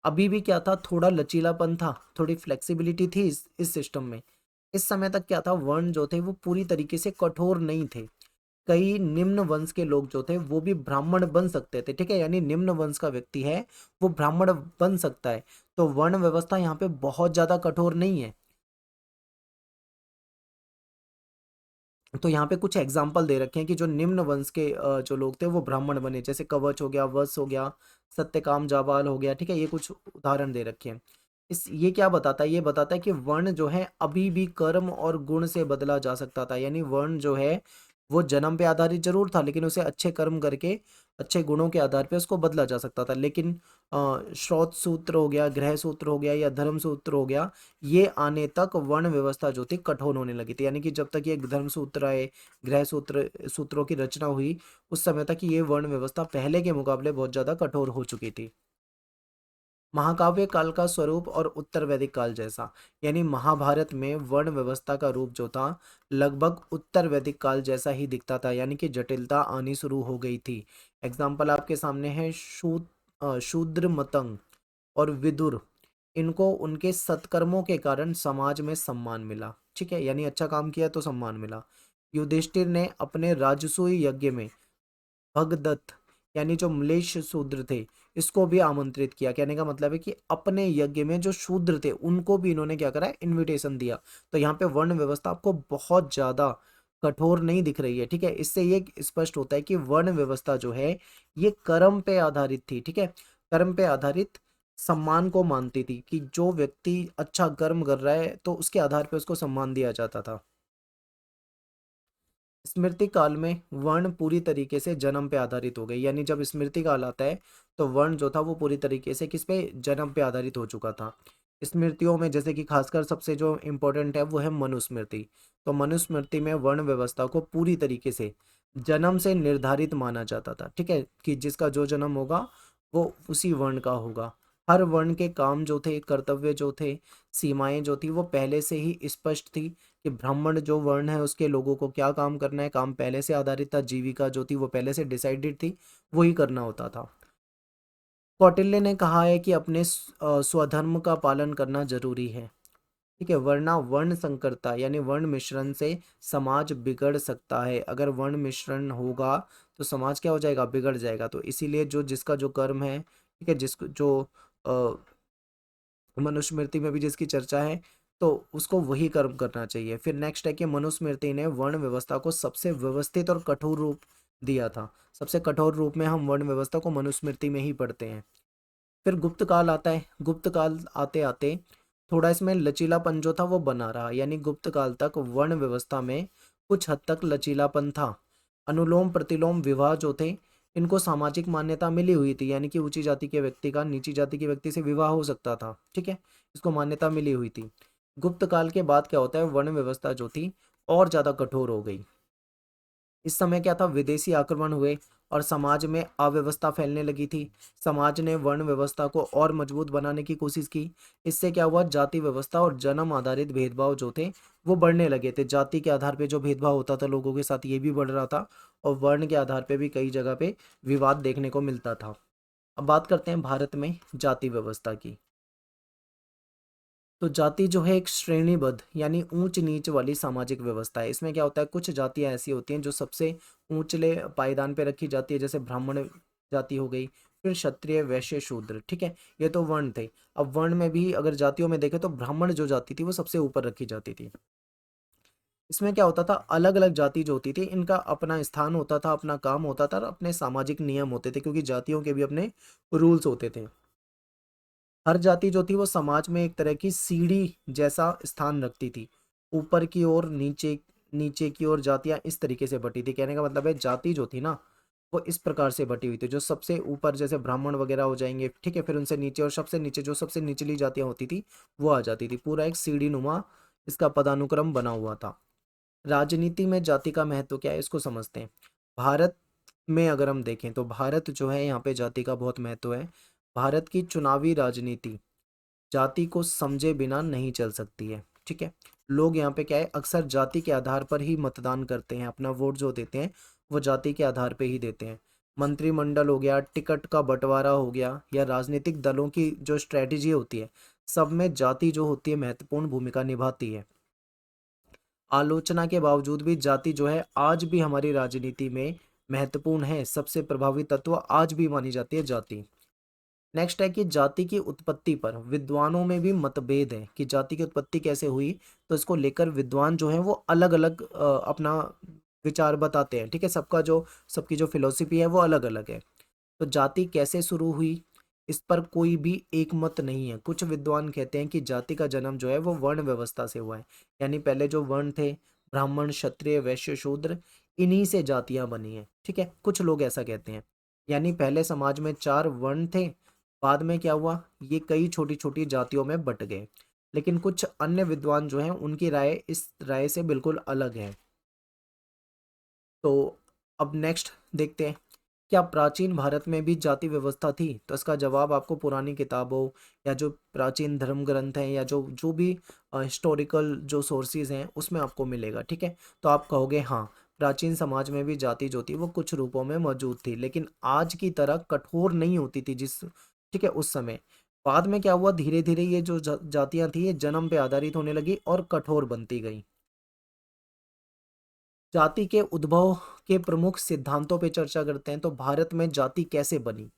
अभी भी क्या था, थोड़ा लचीलापन था, थोड़ी फ्लेक्सिबिलिटी थी इस सिस्टम में। इस समय तक क्या था, वर्ण जो थे वो पूरी तरीके से कठोर नहीं थे। कई निम्न वंश के लोग जो थे वो भी ब्राह्मण बन सकते थे। ठीक है, यानी निम्न वंश का व्यक्ति है वो ब्राह्मण बन सकता है। तो वर्ण व्यवस्था यहाँ पे बहुत ज्यादा कठोर नहीं है। तो यहाँ पे कुछ एग्जाम्पल दे रखे हैं कि जो निम्न वंश के जो लोग थे वो ब्राह्मण बने, जैसे कवच हो गया, वत्स हो गया, सत्यकाम जाबाल हो गया। ठीक है, ये कुछ उदाहरण दे रखे हैं। इस ये क्या बताता है, ये बताता है कि वर्ण जो है अभी भी कर्म और गुण से बदला जा सकता था। यानी वर्ण जो है वो जन्म पे आधारित जरूर था, लेकिन उसे अच्छे कर्म करके, अच्छे गुणों के आधार पे उसको बदला जा सकता था। लेकिन श्रौत सूत्र हो गया, गृह सूत्र हो गया या धर्म सूत्र हो गया, ये आने तक वर्ण व्यवस्था जो थी कठोर होने लगी थी। यानी कि जब तक ये धर्म सूत्र आए, गृह सूत्रों की रचना हुई, उस समय तक ये वर्ण व्यवस्था पहले के मुकाबले बहुत ज्यादा कठोर हो चुकी थी। महाकाव्य काल का स्वरूप और उत्तर वैदिक काल जैसा, यानी महाभारत में वर्ण व्यवस्था का रूप जो था लगभग उत्तर वैदिक काल जैसा ही दिखता था, यानी कि जटिलता आनी शुरू हो गई थी। एग्जाम्पल आपके सामने है शूद्र मतंग और विदुर। इनको उनके सत्कर्मों के कारण समाज में सम्मान मिला। ठीक है, यानी अच्छा काम किया तो सम्मान मिला। युधिष्ठिर ने अपने राजसूय यज्ञ में भगदत्त, यानी जो म्लेच्छ शूद्र थे, इसको भी आमंत्रित किया। कहने का मतलब है कि अपने यज्ञ में जो शूद्र थे उनको भी इन्होंने क्या करा, इनविटेशन दिया। तो यहाँ पे वर्ण व्यवस्था आपको बहुत ज्यादा कठोर नहीं दिख रही है। ठीक है, इससे ये स्पष्ट होता है कि वर्ण व्यवस्था जो है ये कर्म पे आधारित थी। ठीक है, कर्म पे आधारित सम्मान को मानती थी कि जो व्यक्ति अच्छा कर्म कर रहा है तो उसके आधार पे उसको सम्मान दिया जाता था। स्मृति काल में वर्ण पूरी तरीके से जन्म पे आधारित हो गई। यानी जब स्मृति काल आता है तो वर्ण जो था वो पूरी तरीके से किस पे, जन्म पे आधारित हो चुका था। स्मृतियों में जैसे कि खासकर सबसे जो इम्पोर्टेंट है वो है मनुस्मृति। तो मनुस्मृति में वर्ण व्यवस्था को पूरी तरीके से जन्म से निर्धारित माना जाता था। ठीक है, कि जिसका जो जन्म होगा वो उसी वर्ण का होगा। हर वर्ण के काम जो थे, कर्तव्य जो थे, सीमाएं जो थी वो पहले से ही स्पष्ट थी कि ब्राह्मण जो वर्ण है उसके लोगों को क्या काम करना है। काम पहले से आधारित था, जीविका जो थी वो पहले से डिसाइडेड थी, वही करना होता था। कौटिल्य ने कहा है कि अपने स्वधर्म का पालन करना जरूरी है। ठीक है, वरना वर्ण संकरता यानी वर्ण मिश्रण से समाज बिगड़ सकता है। अगर वर्ण मिश्रण होगा तो समाज क्या हो जाएगा, बिगड़ जाएगा। तो इसीलिए जो जिसका जो कर्म है, ठीक है, जिसको जो मनुस्मृति में भी जिसकी चर्चा है, तो उसको वही कर्म करना चाहिए। फिर नेक्स्ट है कि मनुस्मृति ने वर्ण व्यवस्था को सबसे व्यवस्थित और कठोर रूप दिया था। सबसे कठोर रूप में हम वर्ण व्यवस्था को मनुस्मृति में ही पढ़ते हैं। फिर गुप्त काल आता है। गुप्त काल आते आते थोड़ा इसमें लचीलापन जो था वो बना रहा। यानी गुप्त काल तक वर्ण व्यवस्था में कुछ हद तक लचीलापन था। अनुलोम प्रतिलोम विवाह जो थे, इनको सामाजिक मान्यता मिली हुई थी। यानी कि ऊंची जाति के व्यक्ति का नीची जाति के व्यक्ति से विवाह हो सकता था। ठीक है, इसको मान्यता मिली हुई थी। गुप्त काल के बाद क्या होता है, वर्ण व्यवस्था जो थी और ज्यादा कठोर हो गई। इस समय क्या था, विदेशी आक्रमण हुए और समाज में अव्यवस्था फैलने लगी थी। समाज ने वर्ण व्यवस्था को और मजबूत बनाने की कोशिश की। इससे क्या हुआ, जाति व्यवस्था और जन्म आधारित भेदभाव जो थे वो बढ़ने लगे थे। जाति के आधार पे जो भेदभाव होता था लोगों के साथ, ये भी बढ़ रहा था, और वर्ण के आधार पे भी कई जगह पे विवाद देखने को मिलता था। अब बात करते हैं भारत में जाति व्यवस्था की। तो जाति जो है एक श्रेणीबद्ध यानी ऊंच नीच वाली सामाजिक व्यवस्था है। इसमें क्या होता है, कुछ जातियां ऐसी होती हैं जो सबसे ऊंचले पायदान पे रखी जाती है, जैसे ब्राह्मण जाति हो गई, फिर क्षत्रिय, वैश्य, शूद्र। ठीक है, ये तो वर्ण थे। अब वर्ण में भी अगर जातियों में देखें तो ब्राह्मण जो जाति थी वो सबसे ऊपर रखी जाती थी। इसमें क्या होता था, अलग अलग जाति जो होती थी इनका अपना स्थान होता था, अपना काम होता था और अपने सामाजिक नियम होते थे, क्योंकि जातियों के भी अपने रूल्स होते थे। हर जाति जो थी वो समाज में एक तरह की सीढ़ी जैसा स्थान रखती थी। ऊपर की ओर नीचे, नीचे की ओर जातियां इस तरीके से बटी थी। कहने का मतलब है जाति जो थी ना वो इस प्रकार से बटी हुई थी, जो सबसे ऊपर जैसे ब्राह्मण वगैरह हो जाएंगे, ठीक है, फिर उनसे नीचे और सबसे नीचे जो सबसे निचली जातियां होती थी वो आ जाती थी। पूरा एक सीढ़ी नुमा इसका पदानुक्रम बना हुआ था। राजनीति में जाति का महत्व क्या है इसको समझते हैं। भारत में अगर हम देखें तो भारत जो है यहाँ पे जाति का बहुत महत्व है। भारत की चुनावी राजनीति जाति को समझे बिना नहीं चल सकती है, ठीक है। लोग यहाँ पे क्या है, अक्सर जाति के आधार पर ही मतदान करते हैं, अपना वोट जो देते हैं वो जाति के आधार पे ही देते हैं। मंत्रिमंडल हो गया, टिकट का बंटवारा हो गया, या राजनीतिक दलों की जो स्ट्रेटेजी होती है, सब में जाति जो होती है महत्वपूर्ण भूमिका निभाती है। आलोचना के बावजूद भी जाति जो है आज भी हमारी राजनीति में महत्वपूर्ण है, सबसे प्रभावी तत्व आज भी मानी जाती है जाति। नेक्स्ट है कि जाति की उत्पत्ति पर विद्वानों में भी मतभेद है कि जाति की उत्पत्ति कैसे हुई, तो इसको लेकर विद्वान जो है वो अलग अलग अपना विचार बताते हैं, ठीक है। सबकी जो फिलोसफी है वो अलग अलग है। तो जाति कैसे शुरू हुई इस पर कोई भी एक मत नहीं है। कुछ विद्वान कहते हैं कि जाति का जन्म जो है वो वर्ण व्यवस्था से हुआ है, यानी पहले जो वर्ण थे, ब्राह्मण, क्षत्रिय, वैश्य, शूद्र, इन्हीं से जातियां बनी है, ठीक है। कुछ लोग ऐसा कहते हैं, यानी पहले समाज में 4 वर्ण थे, बाद में क्या हुआ, ये कई छोटी छोटी जातियों में बट गए। लेकिन कुछ अन्य विद्वान जो हैं उनकी राय इस राय से बिल्कुल अलग है। तो अब नेक्स्ट देखते हैं, क्या प्राचीन भारत में भी जाति व्यवस्था थी, तो इसका जवाब आपको पुरानी किताबों या जो प्राचीन धर्म ग्रंथ हैं या जो जो भी हिस्टोरिकल जो सोर्सेज हैं उसमें आपको मिलेगा, ठीक है। तो आप कहोगे हाँ, प्राचीन समाज में भी जाति जो थी वो कुछ रूपों में मौजूद थी, लेकिन आज की तरह कठोर नहीं होती थी जिस, ठीक है, उस समय। बाद में क्या हुआ, धीरे धीरे ये जो जातियां थी ये जन्म पे आधारित होने लगी और कठोर बनती गई। जाति के उद्भव के प्रमुख सिद्धांतों पे चर्चा करते हैं। तो भारत में जाति कैसे बनी,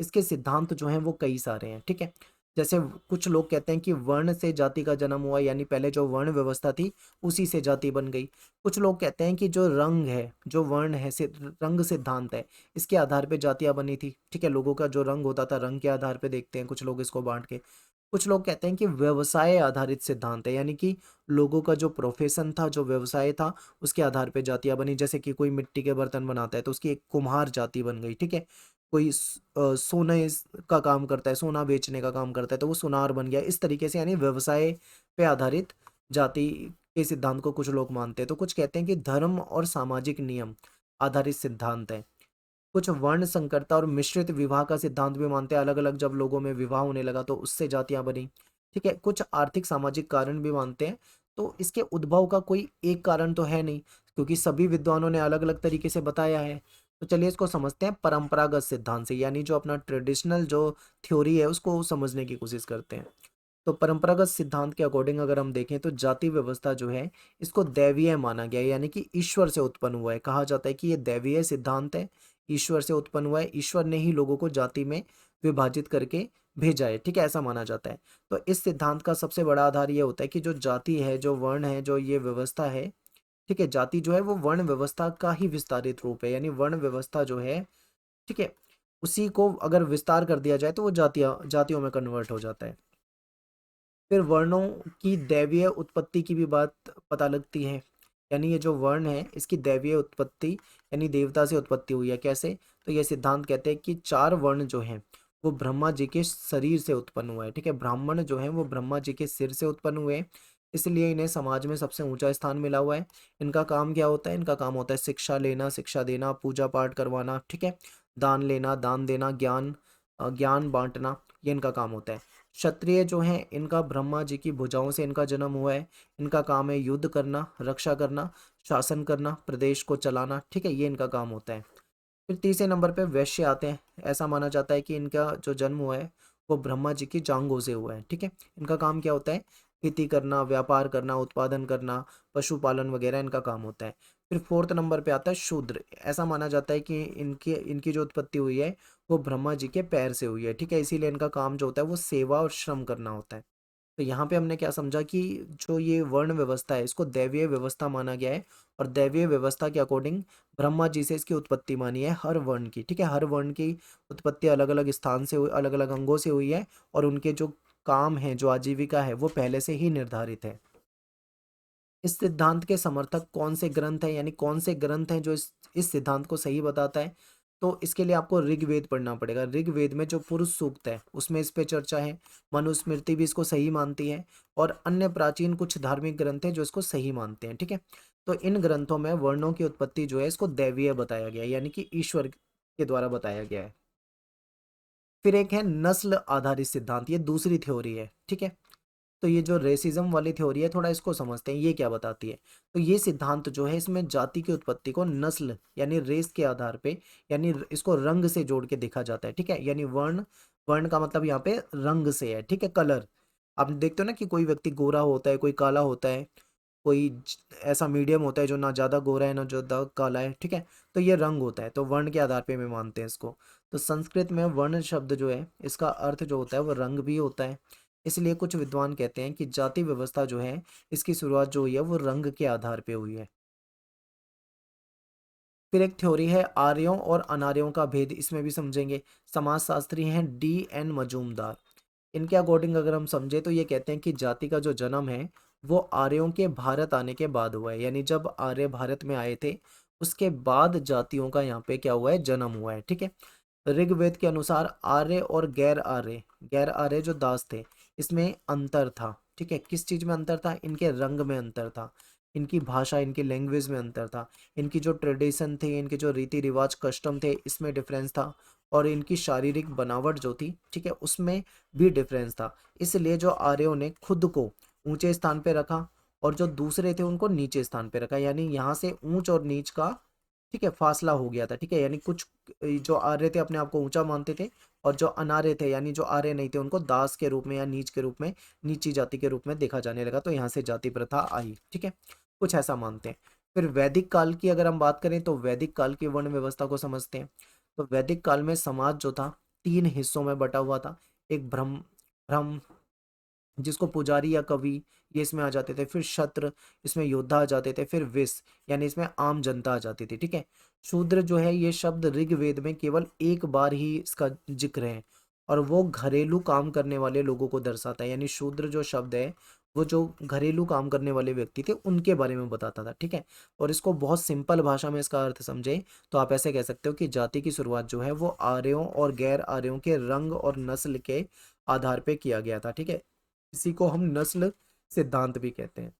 इसके सिद्धांत जो हैं वो कई सारे हैं, ठीक है। जैसे कुछ लोग कहते हैं कि वर्ण से जाति का जन्म हुआ, यानी पहले जो वर्ण व्यवस्था थी उसी से जाति बन गई। कुछ लोग कहते हैं कि जो रंग है, जो वर्ण है, रंग सिद्धांत है, इसके आधार पे जातियां बनी थी, ठीक है। लोगों का जो रंग होता था रंग के आधार पे देखते हैं कुछ लोग इसको बांट के। कुछ लोग कहते हैं कि व्यवसाय आधारित सिद्धांत है, यानी कि लोगों का जो प्रोफेशन था, जो व्यवसाय था, उसके आधार पे जातियां बनी। जैसे कि कोई मिट्टी के बर्तन बनाता है तो उसकी एक कुम्हार जाति बन गई, ठीक है। कोई सोने का काम करता है, सोना बेचने का काम करता है तो वो सुनार बन गया। इस तरीके से यानी व्यवसाय पे आधारित जाति के सिद्धांत को कुछ लोग मानते हैं। तो कुछ कहते हैं कि धर्म और सामाजिक नियम आधारित सिद्धांत है। कुछ वर्ण संकरता और मिश्रित विवाह का सिद्धांत भी मानते हैं, अलग अलग जब लोगों में विवाह होने लगा तो उससे जातियां बनी, ठीक है। कुछ आर्थिक सामाजिक कारण भी मानते हैं। तो इसके उद्भव का कोई एक कारण तो है नहीं, क्योंकि सभी विद्वानों ने अलग अलग तरीके से बताया है। तो चलिए इसको समझते हैं परंपरागत सिद्धांत से, यानी जो अपना ट्रेडिशनल जो थ्योरी है उसको समझने की कोशिश करते हैं। तो परंपरागत सिद्धांत के अकॉर्डिंग अगर हम देखें तो जाति व्यवस्था जो है इसको दैवीय माना गया है, यानी कि ईश्वर से उत्पन्न हुआ है। कहा जाता है कि ये दैवीय सिद्धांत है, ईश्वर से उत्पन्न हुआ है, ईश्वर ने ही लोगों को जाति में विभाजित करके भेजा है, ठीक है, ऐसा माना जाता है। तो इस सिद्धांत का सबसे बड़ा आधार ये होता है कि जो जाति है, जो वर्ण है, जो ये व्यवस्था है, ठीक है, जाति जो है वो वर्ण व्यवस्था का ही विस्तारित रूप है, यानी वर्ण व्यवस्था जो है, ठीक है, उसी को अगर विस्तार कर दिया जाए तो वो जातियों में कन्वर्ट हो जाता है। फिर वर्णों की दैवीय उत्पत्ति की भी बात पता लगती है, यानी ये जो वर्ण है इसकी दैवीय उत्पत्ति, यानी देवता से उत्पत्ति हुई है। कैसे, तो ये सिद्धांत कहते हैं कि 4 वर्ण जो हैं वो ब्रह्मा जी के शरीर से उत्पन्न हुआ है, ठीक है। ब्राह्मण जो है वो ब्रह्मा जी के सिर से उत्पन्न हुए हैं, इसलिए इन्हें समाज में सबसे ऊंचा स्थान मिला हुआ है। इनका काम क्या होता है, इनका काम होता है शिक्षा लेना, शिक्षा देना, पूजा पाठ करवाना, ठीक है, दान लेना, दान देना, ज्ञान बांटना, ये इनका काम होता है। क्षत्रिय जो हैं इनका ब्रह्मा जी की भुजाओं से इनका जन्म हुआ है। इनका काम है युद्ध करना, रक्षा करना, शासन करना, प्रदेश को चलाना, ठीक है, ये इनका काम होता है। फिर तीसरे नंबर पे वैश्य आते हैं। ऐसा माना जाता है कि इनका जो जन्म हुआ है वो ब्रह्मा जी की जांघों से हुआ है, ठीक है। इनका काम क्या होता है, खेती करना, व्यापार करना, उत्पादन करना, पशुपालन वगैरह इनका काम होता है। फिर फोर्थ नंबर पे आता है शूद्र। ऐसा माना जाता है कि इनकी इनकी जो उत्पत्ति हुई है वो ब्रह्मा जी के पैर से हुई है, ठीक है, इसीलिए इनका काम जो होता है वो सेवा और श्रम करना होता है। तो यहाँ पे हमने क्या समझा कि जो ये वर्ण व्यवस्था है इसको दैवीय व्यवस्था माना गया है, और दैवीय व्यवस्था के अकॉर्डिंग ब्रह्मा जी से इसकी उत्पत्ति मानी है हर वर्ण की। ठीक है, हर वर्ण की उत्पत्ति अलग अलग स्थान से हुई, अलग अलग अंगों से हुई है, और उनके जो काम है, जो आजीविका है, वो पहले से ही निर्धारित है। इस सिद्धांत के समर्थक कौन से ग्रंथ हैं, यानी कौन से ग्रंथ हैं जो इस सिद्धांत को सही बताता है? तो इसके लिए आपको ऋग्वेद पढ़ना पड़ेगा। ऋग्वेद में जो पुरुष सूक्त है उसमें इस पे चर्चा है। मनुस्मृति भी इसको सही मानती है, और अन्य प्राचीन कुछ धार्मिक ग्रंथ हैं जो इसको सही मानते हैं। ठीक है, तो इन ग्रंथों में वर्णों की उत्पत्ति जो है इसको दैवीय बताया गया है, यानी कि ईश्वर के द्वारा बताया गया है। फिर एक है नस्ल आधारित सिद्धांत, ये दूसरी थ्योरी है। ठीक है, तो ये जो रेसिज्म वाली थ्योरी है, थोड़ा इसको समझते हैं, ये क्या बताती है। तो ये सिद्धांत जो है इसमें जाति की उत्पत्ति को नस्ल यानी रेस के आधार पे, यानी इसको रंग से जोड़ के देखा जाता है। ठीक है, यानी वर्ण, वर्ण का मतलब यहाँ पे रंग से है। ठीक है, कलर। आप देखते हो ना कि कोई व्यक्ति गोरा होता है, कोई काला होता है, कोई ऐसा मीडियम होता है जो ना ज़्यादा गोरा है ना ज़्यादा काला है। ठीक है, तो ये रंग होता है, तो वर्ण के आधार पे में मानते हैं इसको। तो संस्कृत में वर्ण शब्द जो है इसका अर्थ जो होता है वो रंग भी होता है। इसलिए कुछ विद्वान कहते हैं कि जाति व्यवस्था जो है इसकी शुरुआत जो हुई है वो रंग के आधार पे हुई है। फिर एक थ्योरी है आर्यों और अनार्यों का भेद, इसमें भी समझेंगे। समाजशास्त्री हैं D.N. मजूमदार। इनके अकॉर्डिंग अगर हम समझे तो ये कहते हैं कि जाति का जो जन्म है वो आर्यों के भारत आने के बाद हुआ है, यानी जब आर्य भारत में आए थे उसके बाद जातियों का यहाँ पे क्या हुआ है, जन्म हुआ है। ठीक है, ऋग्वेद के अनुसार आर्य और गैर आर्य, गैर आर्य जो दास थे इसमें अंतर था। ठीक है, किस चीज में अंतर था? इनके रंग में अंतर था, इनकी भाषा, इनकी लैंग्वेज में अंतर था, इनकी जो ट्रेडिशन थे, इनके जो रीति रिवाज कस्टम थे इसमें डिफरेंस था, और इनकी शारीरिक बनावट जो थी, ठीक है, उसमें भी डिफरेंस था। इसलिए जो आर्यों ने खुद को ऊंचे स्थान पे रखा और जो दूसरे थे उनको नीचे स्थान पे रखा, यानी यहाँ से ऊंच और नीच का, ठीक है, फासला हो गया था। ठीक है, यानी कुछ जो आर्य थे अपने आप को ऊंचा मानते थे, और जो अनार्य थे यानी जो आर्य नहीं थे उनको दास के रूप में या नीच के रूप में, नीची जाति के रूप में देखा जाने लगा, तो यहाँ से जाति प्रथा आई। ठीक है, कुछ ऐसा मानते हैं। फिर वैदिक काल की अगर हम बात करें तो वैदिक काल की वर्ण व्यवस्था को समझते हैं। तो वैदिक काल में समाज जो था तीन हिस्सों में बटा हुआ था। एक ब्रह्म, ब्रह्म जिसको पुजारी या कवि, ये इसमें आ जाते थे। फिर क्षत्र, इसमें योद्धा आ जाते थे। फिर विस, यानी इसमें आम जनता आ जाती थी। ठीक है, शूद्र जो है ये शब्द ऋग्वेद में केवल एक बार ही इसका जिक्र है, और वो घरेलू काम करने वाले लोगों को दर्शाता है। यानी शूद्र जो शब्द है वो जो घरेलू काम करने वाले व्यक्ति थे उनके बारे में बताता था। ठीक है, और इसको बहुत सिंपल भाषा में इसका अर्थ समझे तो आप ऐसे कह सकते हो कि जाति की शुरुआत जो है वो आर्यों और गैर आर्यों के रंग और नस्ल के आधार पे किया गया था। ठीक है, इसी को हम नस्ल सिद्धांत भी कहते हैं।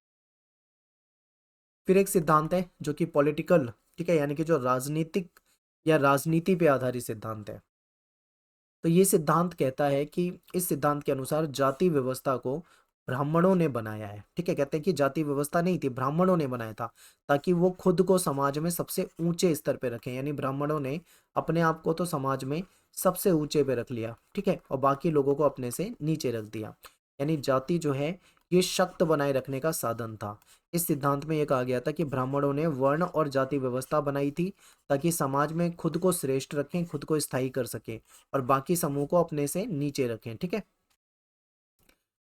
फिर एक सिद्धांत है जो कि पॉलिटिकल, ठीक है, यानी कि जो राजनीतिक या राजनीति पे आधारित सिद्धांत है। तो ये सिद्धांत कहता है कि इस सिद्धांत के अनुसार जाति व्यवस्था को ब्राह्मणों ने बनाया है। ठीक है, कहते हैं कि जाति व्यवस्था नहीं थी, ब्राह्मणों ने बनाया था, ताकि वो खुद को समाज में सबसे ऊंचे स्तर पे रखें। यानी ब्राह्मणों ने अपने आप को तो समाज में सबसे ऊंचे पे रख लिया, ठीक है, और बाकी लोगों को अपने से नीचे रख दिया। यानी जाति जो है ये शक्त बनाए रखने का साधन था। इस सिद्धांत में यह कहा गया था कि ब्राह्मणों ने वर्ण और जाति व्यवस्था बनाई थी ताकि समाज में खुद को श्रेष्ठ रखें, खुद को स्थायी कर सकें, और बाकी समूह को अपने से नीचे रखें। ठीक है,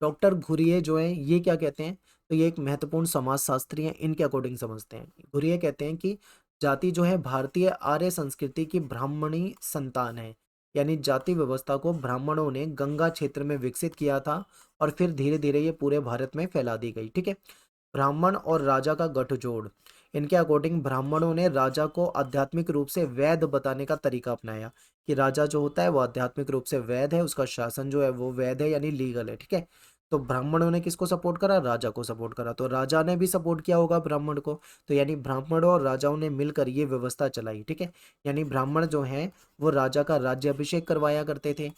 डॉक्टर घुरिये जो है ये क्या कहते हैं? तो ये एक महत्वपूर्ण समाजशास्त्री हैं, इनके अकॉर्डिंग समझते हैं। घुरिये कहते हैं कि जाति जो है भारतीय आर्य संस्कृति की ब्राह्मणी संतान है। यानी जाति व्यवस्था को ब्राह्मणों ने गंगा क्षेत्र में विकसित किया था, और फिर धीरे धीरे ये पूरे भारत में फैला दी गई। ठीक है, ब्राह्मण और राजा का गठजोड़, इनके अकॉर्डिंग ब्राह्मणों ने राजा को आध्यात्मिक रूप से वैध बताने का तरीका अपनाया, कि राजा जो होता है वो आध्यात्मिक रूप से वैध है, उसका शासन जो है वो वैध है, यानी लीगल है। ठीक है, तो ब्राह्मणों ने किसको सपोर्ट करा? राजा को सपोर्ट करा। तो राजा ने भी सपोर्ट किया होगा ब्राह्मण को, तो यानी ब्राह्मणों और राजाओं ने मिलकर ये व्यवस्था चलाई। ठीक है, यानी ब्राह्मण जो है वो राजा का राज्याभिषेक करवाया करते थे,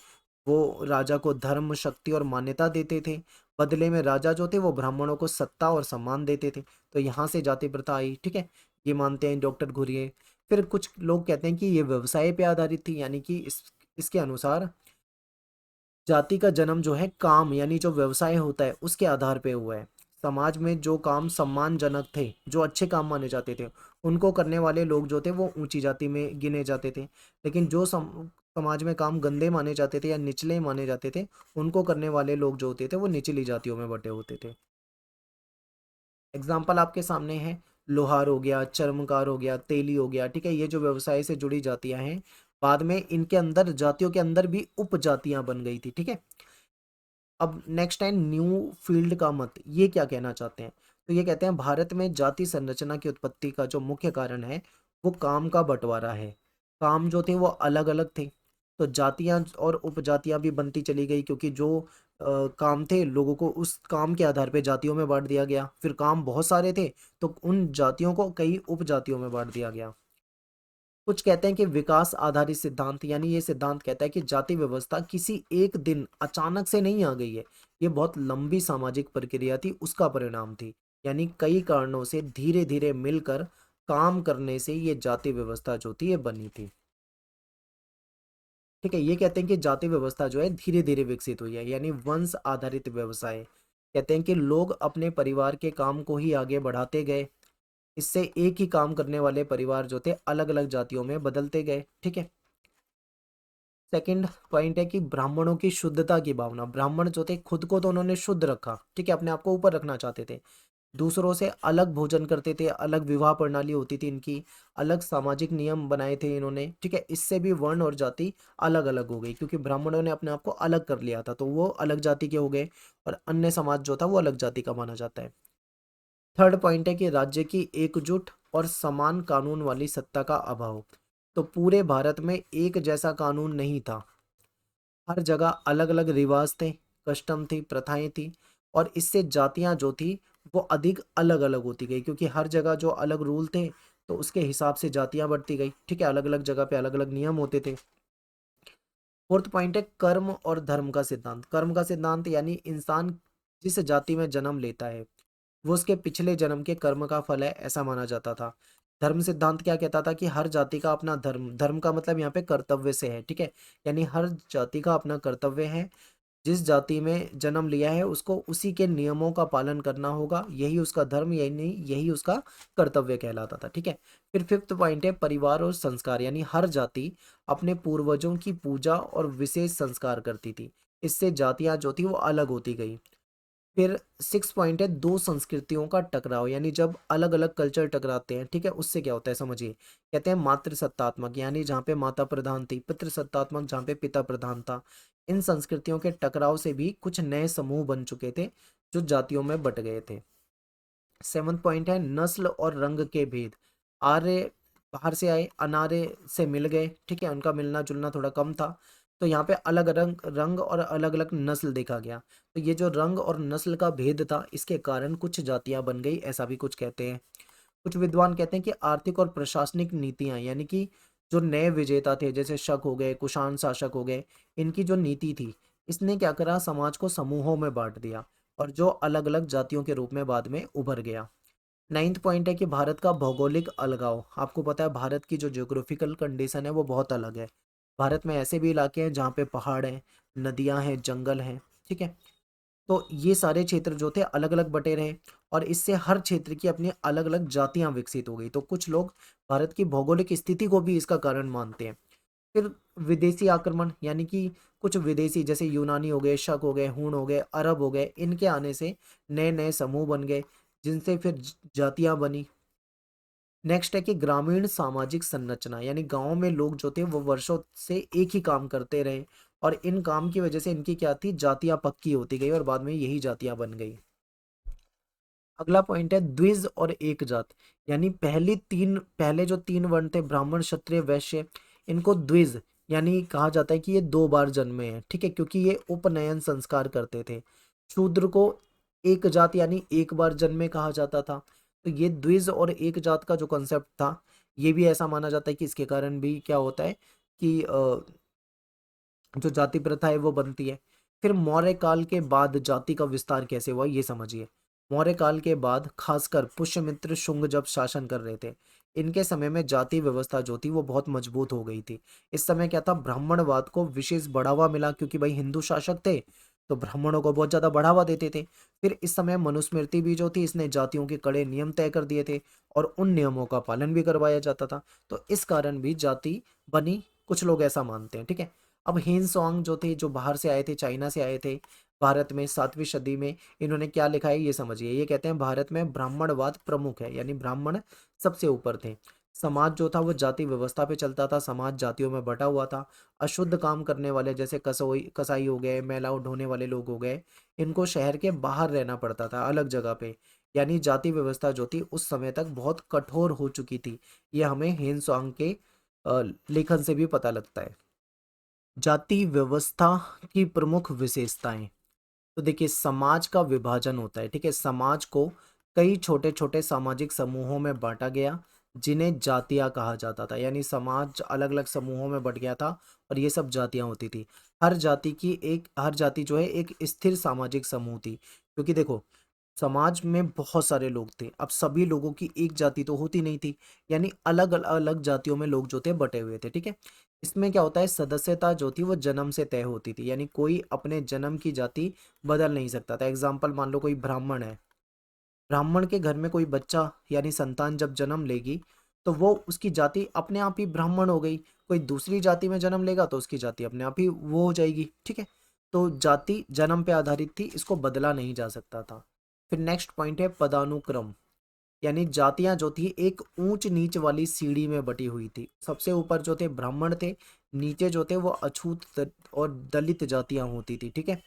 वो राजा को धर्म, शक्ति और मान्यता देते थे। बदले में राजा जो थे वो ब्राह्मणों को सत्ता और सम्मान देते थे। तो यहाँ से जाति प्रथा आई। ठीक है, ये मानते हैं डॉक्टर घुरिये। फिर कुछ लोग कहते हैं कि ये व्यवसाय पे आधारित थी, यानी कि इसके अनुसार जाति का जन्म जो है काम, यानी जो व्यवसाय होता है उसके आधार पे हुआ है। समाज में जो काम सम्मानजनक थे, जो अच्छे काम माने जाते थे, उनको करने वाले लोग जो थे वो ऊंची जाति में गिने जाते थे। लेकिन जो समाज में काम गंदे माने जाते थे या निचले माने जाते थे, उनको करने वाले लोग जो होते थे वो निचली जातियों में बटे होते थे। एग्जाम्पल आपके सामने है, लोहार हो गया, चर्मकार हो गया, तेली हो गया, ठीक है। ये जो व्यवसाय से जुड़ी जातियां हैं, बाद में इनके अंदर जातियों के अंदर भी उपजातियां बन गई थी, ठीक है। अब नेक्स्ट है न्यू फील्ड का मत, ये क्या कहना चाहते हैं? तो ये कहते हैं भारत में जाति संरचना की उत्पत्ति का जो मुख्य कारण है वो काम का बंटवारा है। काम जो थे वो अलग अलग थे, तो जातियां और उपजातियां भी बनती चली गई, क्योंकि जो काम थे लोगों को उस काम के आधार पे जातियों में बांट दिया गया। फिर काम बहुत सारे थे तो उन जातियों को कई उपजातियों में बांट दिया गया। कुछ कहते हैं कि विकास आधारित सिद्धांत, यानी ये सिद्धांत कहता है कि जाति व्यवस्था किसी एक दिन अचानक से नहीं आ गई है, ये बहुत लंबी सामाजिक प्रक्रिया थी, उसका परिणाम थी। यानी कई कारणों से धीरे धीरे मिलकर काम करने से ये जाति व्यवस्था जो थी ये बनी थी, ठीक है। ये कहते हैं कि जाति व्यवस्था जो है धीरे धीरे विकसित हुई है, यानी वंश आधारित व्यवसाय। कहते हैं कि लोग अपने परिवार के काम को ही आगे बढ़ाते गए, इससे एक ही काम करने वाले परिवार जो थे अलग अलग जातियों में बदलते गए, ठीक है। सेकंड पॉइंट है कि ब्राह्मणों की शुद्धता की भावना, ब्राह्मण जो थे खुद को तो उन्होंने शुद्ध रखा, ठीक है, अपने आप को ऊपर रखना चाहते थे, दूसरों से अलग भोजन करते थे, अलग विवाह प्रणाली होती थी इनकी, अलग सामाजिक नियम बनाए थे इन्होंने, ठीक है। इससे भी वर्ण और जाति अलग अलग हो गई, क्योंकि ब्राह्मणों ने अपने आप को अलग कर लिया था तो वो अलग जाति के हो गए, और अन्य समाज जो था वो अलग जाति का माना जाता है। थर्ड पॉइंट है कि राज्य की एकजुट और समान कानून वाली सत्ता का अभाव, तो पूरे भारत में एक जैसा कानून नहीं था, हर जगह अलग अलग रिवाज थे, कस्टम थी, प्रथाएं थी, और इससे जातियां जो थी वो अधिक अलग अलग होती गई, क्योंकि हर जगह जो अलग रूल थे तो उसके हिसाब से जातियां बढ़ती गई, ठीक है। अलग अलग जगह पे अलग अलग नियम होते थे। फोर्थ पॉइंट है कर्म और धर्म का सिद्धांत। कर्म का सिद्धांत यानी इंसान जिस जाति में जन्म लेता है वो उसके पिछले जन्म के कर्म का फल है, ऐसा माना जाता था। धर्म सिद्धांत क्या कहता था कि हर जाति का अपना धर्म, धर्म का मतलब यहाँ पे कर्तव्य से है, ठीक है। यानी हर जाति का अपना कर्तव्य है, जिस जाति में जन्म लिया है उसको उसी के नियमों का पालन करना होगा, यही उसका धर्म, यही नहीं यही उसका कर्तव्य कहलाता था, ठीक है। फिर फिफ्थ पॉइंट है परिवार और संस्कार, यानी हर जाति अपने पूर्वजों की पूजा और विशेष संस्कार करती थी, इससे जातियां जो थी वो अलग होती गई। फिर सिक्स पॉइंट है दो संस्कृतियों का टकराव, यानी जब अलग अलग कल्चर टकराते हैं, ठीक है, उससे क्या होता है समझिए। कहते हैं मातृ सत्तात्मक, यानी जहाँ पे माता प्रधान थी, पितृ सत्तात्मक जहाँ पे पिता प्रधान था। इन संस्कृतियों के टकराव से भी कुछ नए समूह बन चुके थे जो जातियों में बट गए थे। सेवंथ पॉइंट है नस्ल और रंग के भेद। आर्य बाहर से आए, अनार्य से मिल गए, ठीक है, उनका मिलना जुलना थोड़ा कम था, तो यहाँ पे अलग रंग रंग और अलग अलग नस्ल देखा गया। तो ये जो रंग और नस्ल का भेद था इसके कारण कुछ जातियां बन गई, ऐसा भी कुछ कहते हैं। कुछ विद्वान कहते हैं कि आर्थिक और प्रशासनिक नीतियां, यानी कि जो नए विजेता थे जैसे शक हो गए, कुषाण शासक हो गए, इनकी जो नीति थी इसने क्या करा, समाज को समूहों में बांट दिया और जो अलग अलग जातियों के रूप में बाद में उभर गया। नाइन्थ पॉइंट है कि भारत का भौगोलिक अलगाव। आपको पता है भारत की जो ज्योग्राफिकल कंडीशन है वो बहुत अलग है। भारत में ऐसे भी इलाके हैं जहाँ पे पहाड़ हैं, नदियाँ हैं, जंगल हैं, ठीक है। तो ये सारे क्षेत्र जो थे अलग अलग बटे रहे और इससे हर क्षेत्र की अपनी अलग अलग जातियां विकसित हो गई। तो कुछ लोग भारत की भौगोलिक स्थिति को भी इसका कारण मानते हैं। फिर विदेशी आक्रमण, यानी कि कुछ विदेशी जैसे यूनानी हो गए, शक हो गए, हूण हो गए, अरब हो गए, इनके आने से नए नए समूह बन गए जिनसे फिर जातियां बनी। नेक्स्ट है कि ग्रामीण सामाजिक संरचना, यानी गांव में लोग जो थे वो वर्षों से एक ही काम करते रहे और इन काम की वजह से इनकी क्या थी, जातियां पक्की होती गई और बाद में यही जातियां बन गई। अगला पॉइंट है द्विज और एक जात, यानी पहले जो तीन वर्ण थे ब्राह्मण क्षत्रिय वैश्य, इनको द्विज यानी कहा जाता है कि ये दो बार जन्मे हैं, ठीक है, क्योंकि ये उपनयन संस्कार करते थे। शूद्र को एक जात यानी एक बार जन्मे कहा जाता था। तो ये द्विज और एक जात का जो कंसेप्ट था ये भी ऐसा माना जाता है कि इसके कारण भी क्या होता है कि जो जाति प्रथा है वो बनती है। फिर मौर्य काल के बाद जाति का विस्तार कैसे हुआ ये समझिए। मौर्य काल के बाद खासकर पुष्यमित्र शुंग जब शासन कर रहे थे, इनके समय में जाति व्यवस्था जो थी वो बहुत मजबूत हो गई थी। इस समय क्या था, ब्राह्मणवाद को विशेष बढ़ावा मिला क्योंकि भाई हिंदू शासक थे तो ब्राह्मणों को बहुत ज्यादा बढ़ावा देते थे। फिर इस समय मनुस्मृति भी जो थी इसने जातियों के कड़े नियम तय कर दिए थे और उन नियमों का पालन भी करवाया जाता था। तो इस कारण भी जाति बनी कुछ लोग ऐसा मानते हैं, ठीक है। अब हिनसोंग जो थे, जो बाहर से आए थे, चाइना से आए थे भारत में 7वीं सदी में, इन्होंने क्या लिखा है ये समझिए। ये कहते हैं भारत में ब्राह्मणवाद प्रमुख है, यानी ब्राह्मण सबसे ऊपर थे। समाज जो था वो जाति व्यवस्था पे चलता था, समाज जातियों में बटा हुआ था। अशुद्ध काम करने वाले जैसे कसोई कसाई हो गए, मैला ढोने वाले लोग हो गए, इनको शहर के बाहर रहना पड़ता था, अलग जगह पे। यानी जाति व्यवस्था जो थी उस समय तक बहुत कठोर हो चुकी थी। ये हमें हिनसोंग के लेखन से भी पता लगता है। जाति व्यवस्था की प्रमुख विशेषताएं, तो देखिए समाज का विभाजन होता है, ठीक है। समाज को कई छोटे छोटे सामाजिक समूहों में बांटा गया, जिन्हें जातियां कहा जाता था। यानी समाज अलग अलग समूहों में बट गया था और ये सब जातियां होती थी। हर जाति जो है एक स्थिर सामाजिक समूह थी, क्योंकि देखो समाज में बहुत सारे लोग थे, अब सभी लोगों की एक जाति तो होती नहीं थी, यानी अलग अलग जातियों में लोग जो थे बटे हुए थे, ठीक है। इसमें क्या होता है, सदस्यता जो थी वो जन्म से तय होती थी, यानी कोई अपने जन्म की जाति बदल नहीं सकता था। एग्जाम्पल मान लो कोई ब्राह्मण है, ब्राह्मण के घर में कोई बच्चा यानी संतान जब जन्म लेगी तो वो उसकी जाति अपने आप ही ब्राह्मण हो गई। कोई दूसरी जाति में जन्म लेगा तो उसकी जाति अपने आप ही वो हो जाएगी, ठीक है। तो जाति जन्म पे आधारित थी, इसको बदला नहीं जा सकता था। फिर नेक्स्ट पॉइंट है पदानुक्रम, यानी जातियां जो थी एक ऊंच नीच वाली सीढ़ी में बटी हुई थी। सबसे ऊपर जो थे ब्राह्मण थे, नीचे जो थे वो और दलित जातियां होती थी, ठीक है।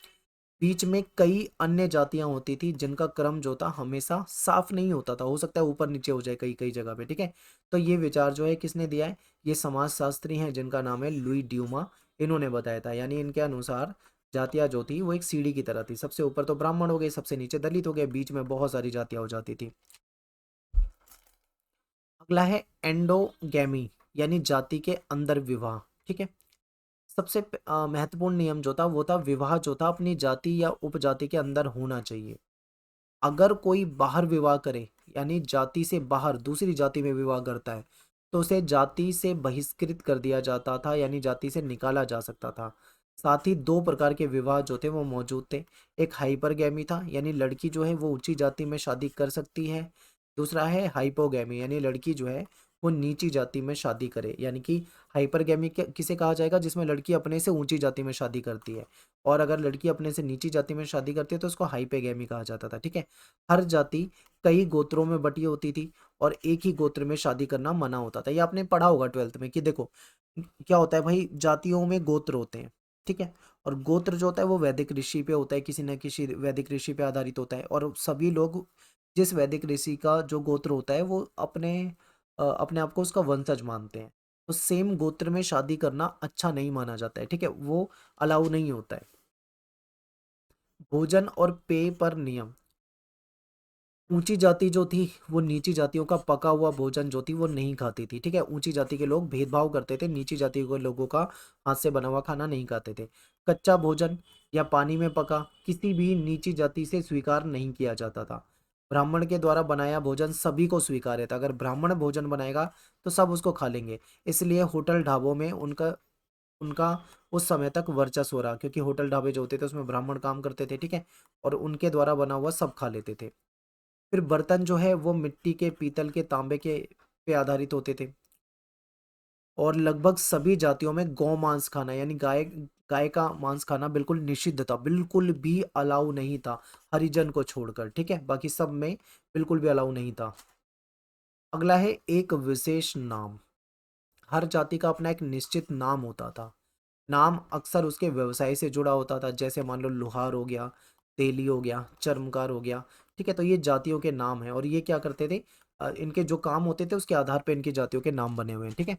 बीच में कई अन्य जातियां होती थी जिनका क्रम जो था हमेशा साफ नहीं होता था, हो सकता है ऊपर नीचे हो जाए कई कई जगह पे, ठीक है। तो ये विचार जो है किसने दिया है, ये समाजशास्त्री हैं जिनका नाम है लुई ड्यूमा, इन्होंने बताया था। यानी इनके अनुसार जातियां जो थी वो एक सीढ़ी की तरह थी, सबसे ऊपर तो ब्राह्मण हो गए, सबसे नीचे दलित हो गए, बीच में बहुत सारी जातियां हो जाती थी। अगला है एंडोगैमी, यानी जाति के अंदर विवाह, ठीक है। सबसे महत्वपूर्ण नियम जो था वो था विवाह जो था अपनी जाति या उपजाति के अंदर होना चाहिए। अगर कोई बाहर विवाह करे, यानी जाति से बाहर दूसरी जाति में विवाह करता है, तो उसे जाति से बहिष्कृत कर दिया जाता था, यानी जाति से निकाला जा सकता था। साथ ही दो प्रकार के विवाह जो थे वो मौजूद थे। एक हाइपरगैमी था, यानी लड़की जो है वो ऊंची जाति में शादी कर सकती है। दूसरा है हाइपोगैमी, यानी लड़की जो है वो नीची जाति में शादी करे। यानी कि हाइपरगैमी किसे कहा जाएगा, जिसमें लड़की अपने से ऊंची जाति में शादी करती है, और अगर लड़की अपने से नीची जाति में शादी करती है तो उसको हाइपोगैमी कहा जाता था, ठीक है। हर जाति कई गोत्रों में बटी होती थी और एक ही गोत्र में शादी करना मना होता था। ये आपने पढ़ा होगा 12th में कि देखो क्या होता है भाई, जातियों में गोत्र होते हैं, ठीक है। और गोत्र जो होता है वो वैदिक ऋषि पे होता है, किसी न किसी वैदिक ऋषि पे आधारित होता है, और सभी लोग जिस वैदिक ऋषि का जो गोत्र होता है वो अपने आप को उसका वंशज मानते हैं। तो सेम गोत्र में शादी करना अच्छा नहीं माना जाता है, ठीक है, वो अलाउ नहीं होता है। भोजन और पेय पर नियम, ऊंची जाति जो थी वो नीची जातियों का पका हुआ भोजन जो थी वो नहीं खाती थी, ठीक है। ऊंची जाति के लोग भेदभाव करते थे, नीची जाति के लोगों का हाथ से बना हुआ खाना नहीं खाते थे। कच्चा भोजन या पानी में पका किसी भी नीची जाति से स्वीकार नहीं किया जाता था। ब्राह्मण के द्वारा बनाया भोजन सभी को स्वीकार्य था, अगर ब्राह्मण भोजन बनाएगा तो सब उसको खा लेंगे। इसलिए होटल ढाबों में उनका उनका उस समय तक वर्चस्व रहा, क्योंकि होटल ढाबे जो होते थे उसमें ब्राह्मण काम करते थे, ठीक है, और उनके द्वारा बना हुआ सब खा लेते थे। फिर बर्तन जो है वो मिट्टी के, पीतल के, तांबे के पे आधारित होते थे। और लगभग सभी जातियों में गौ मांस खाना, यानी गाय गाय का मांस खाना बिल्कुल निषिद्ध था, बिल्कुल भी अलाउ नहीं था, हरिजन को छोड़कर, ठीक है, बाकी सब में बिल्कुल भी अलाउ नहीं था। अगला है एक विशेष नाम, हर जाति का अपना एक निश्चित नाम होता था। नाम अक्सर उसके व्यवसाय से जुड़ा होता था, जैसे मान लो लुहार हो गया, तेली हो गया, चर्मकार हो गया, ठीक है। तो ये जातियों के नाम है और ये क्या करते थे, इनके जो काम होते थे उसके आधार पर इनकी जातियों के नाम बने हुए हैं, ठीक है।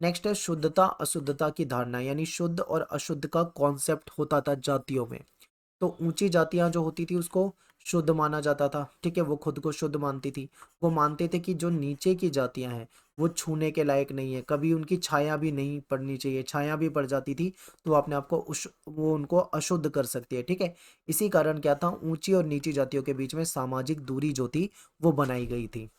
नेक्स्ट है शुद्धता अशुद्धता की धारणा, यानी शुद्ध और अशुद्ध का कॉन्सेप्ट होता था जातियों में। तो ऊंची जातियां जो होती थी उसको शुद्ध माना जाता था, ठीक है, वो खुद को शुद्ध मानती थी। वो मानते थे कि जो नीचे की जातियां हैं वो छूने के लायक नहीं है, कभी उनकी छाया भी नहीं पड़नी चाहिए, छाया भी पड़ जाती थी तो वो अपने आप को वो उनको अशुद्ध कर सकती है, ठीक है। इसी कारण क्या था, ऊंची और नीची जातियों के बीच में सामाजिक दूरी जो थी वो बनाई गई थी।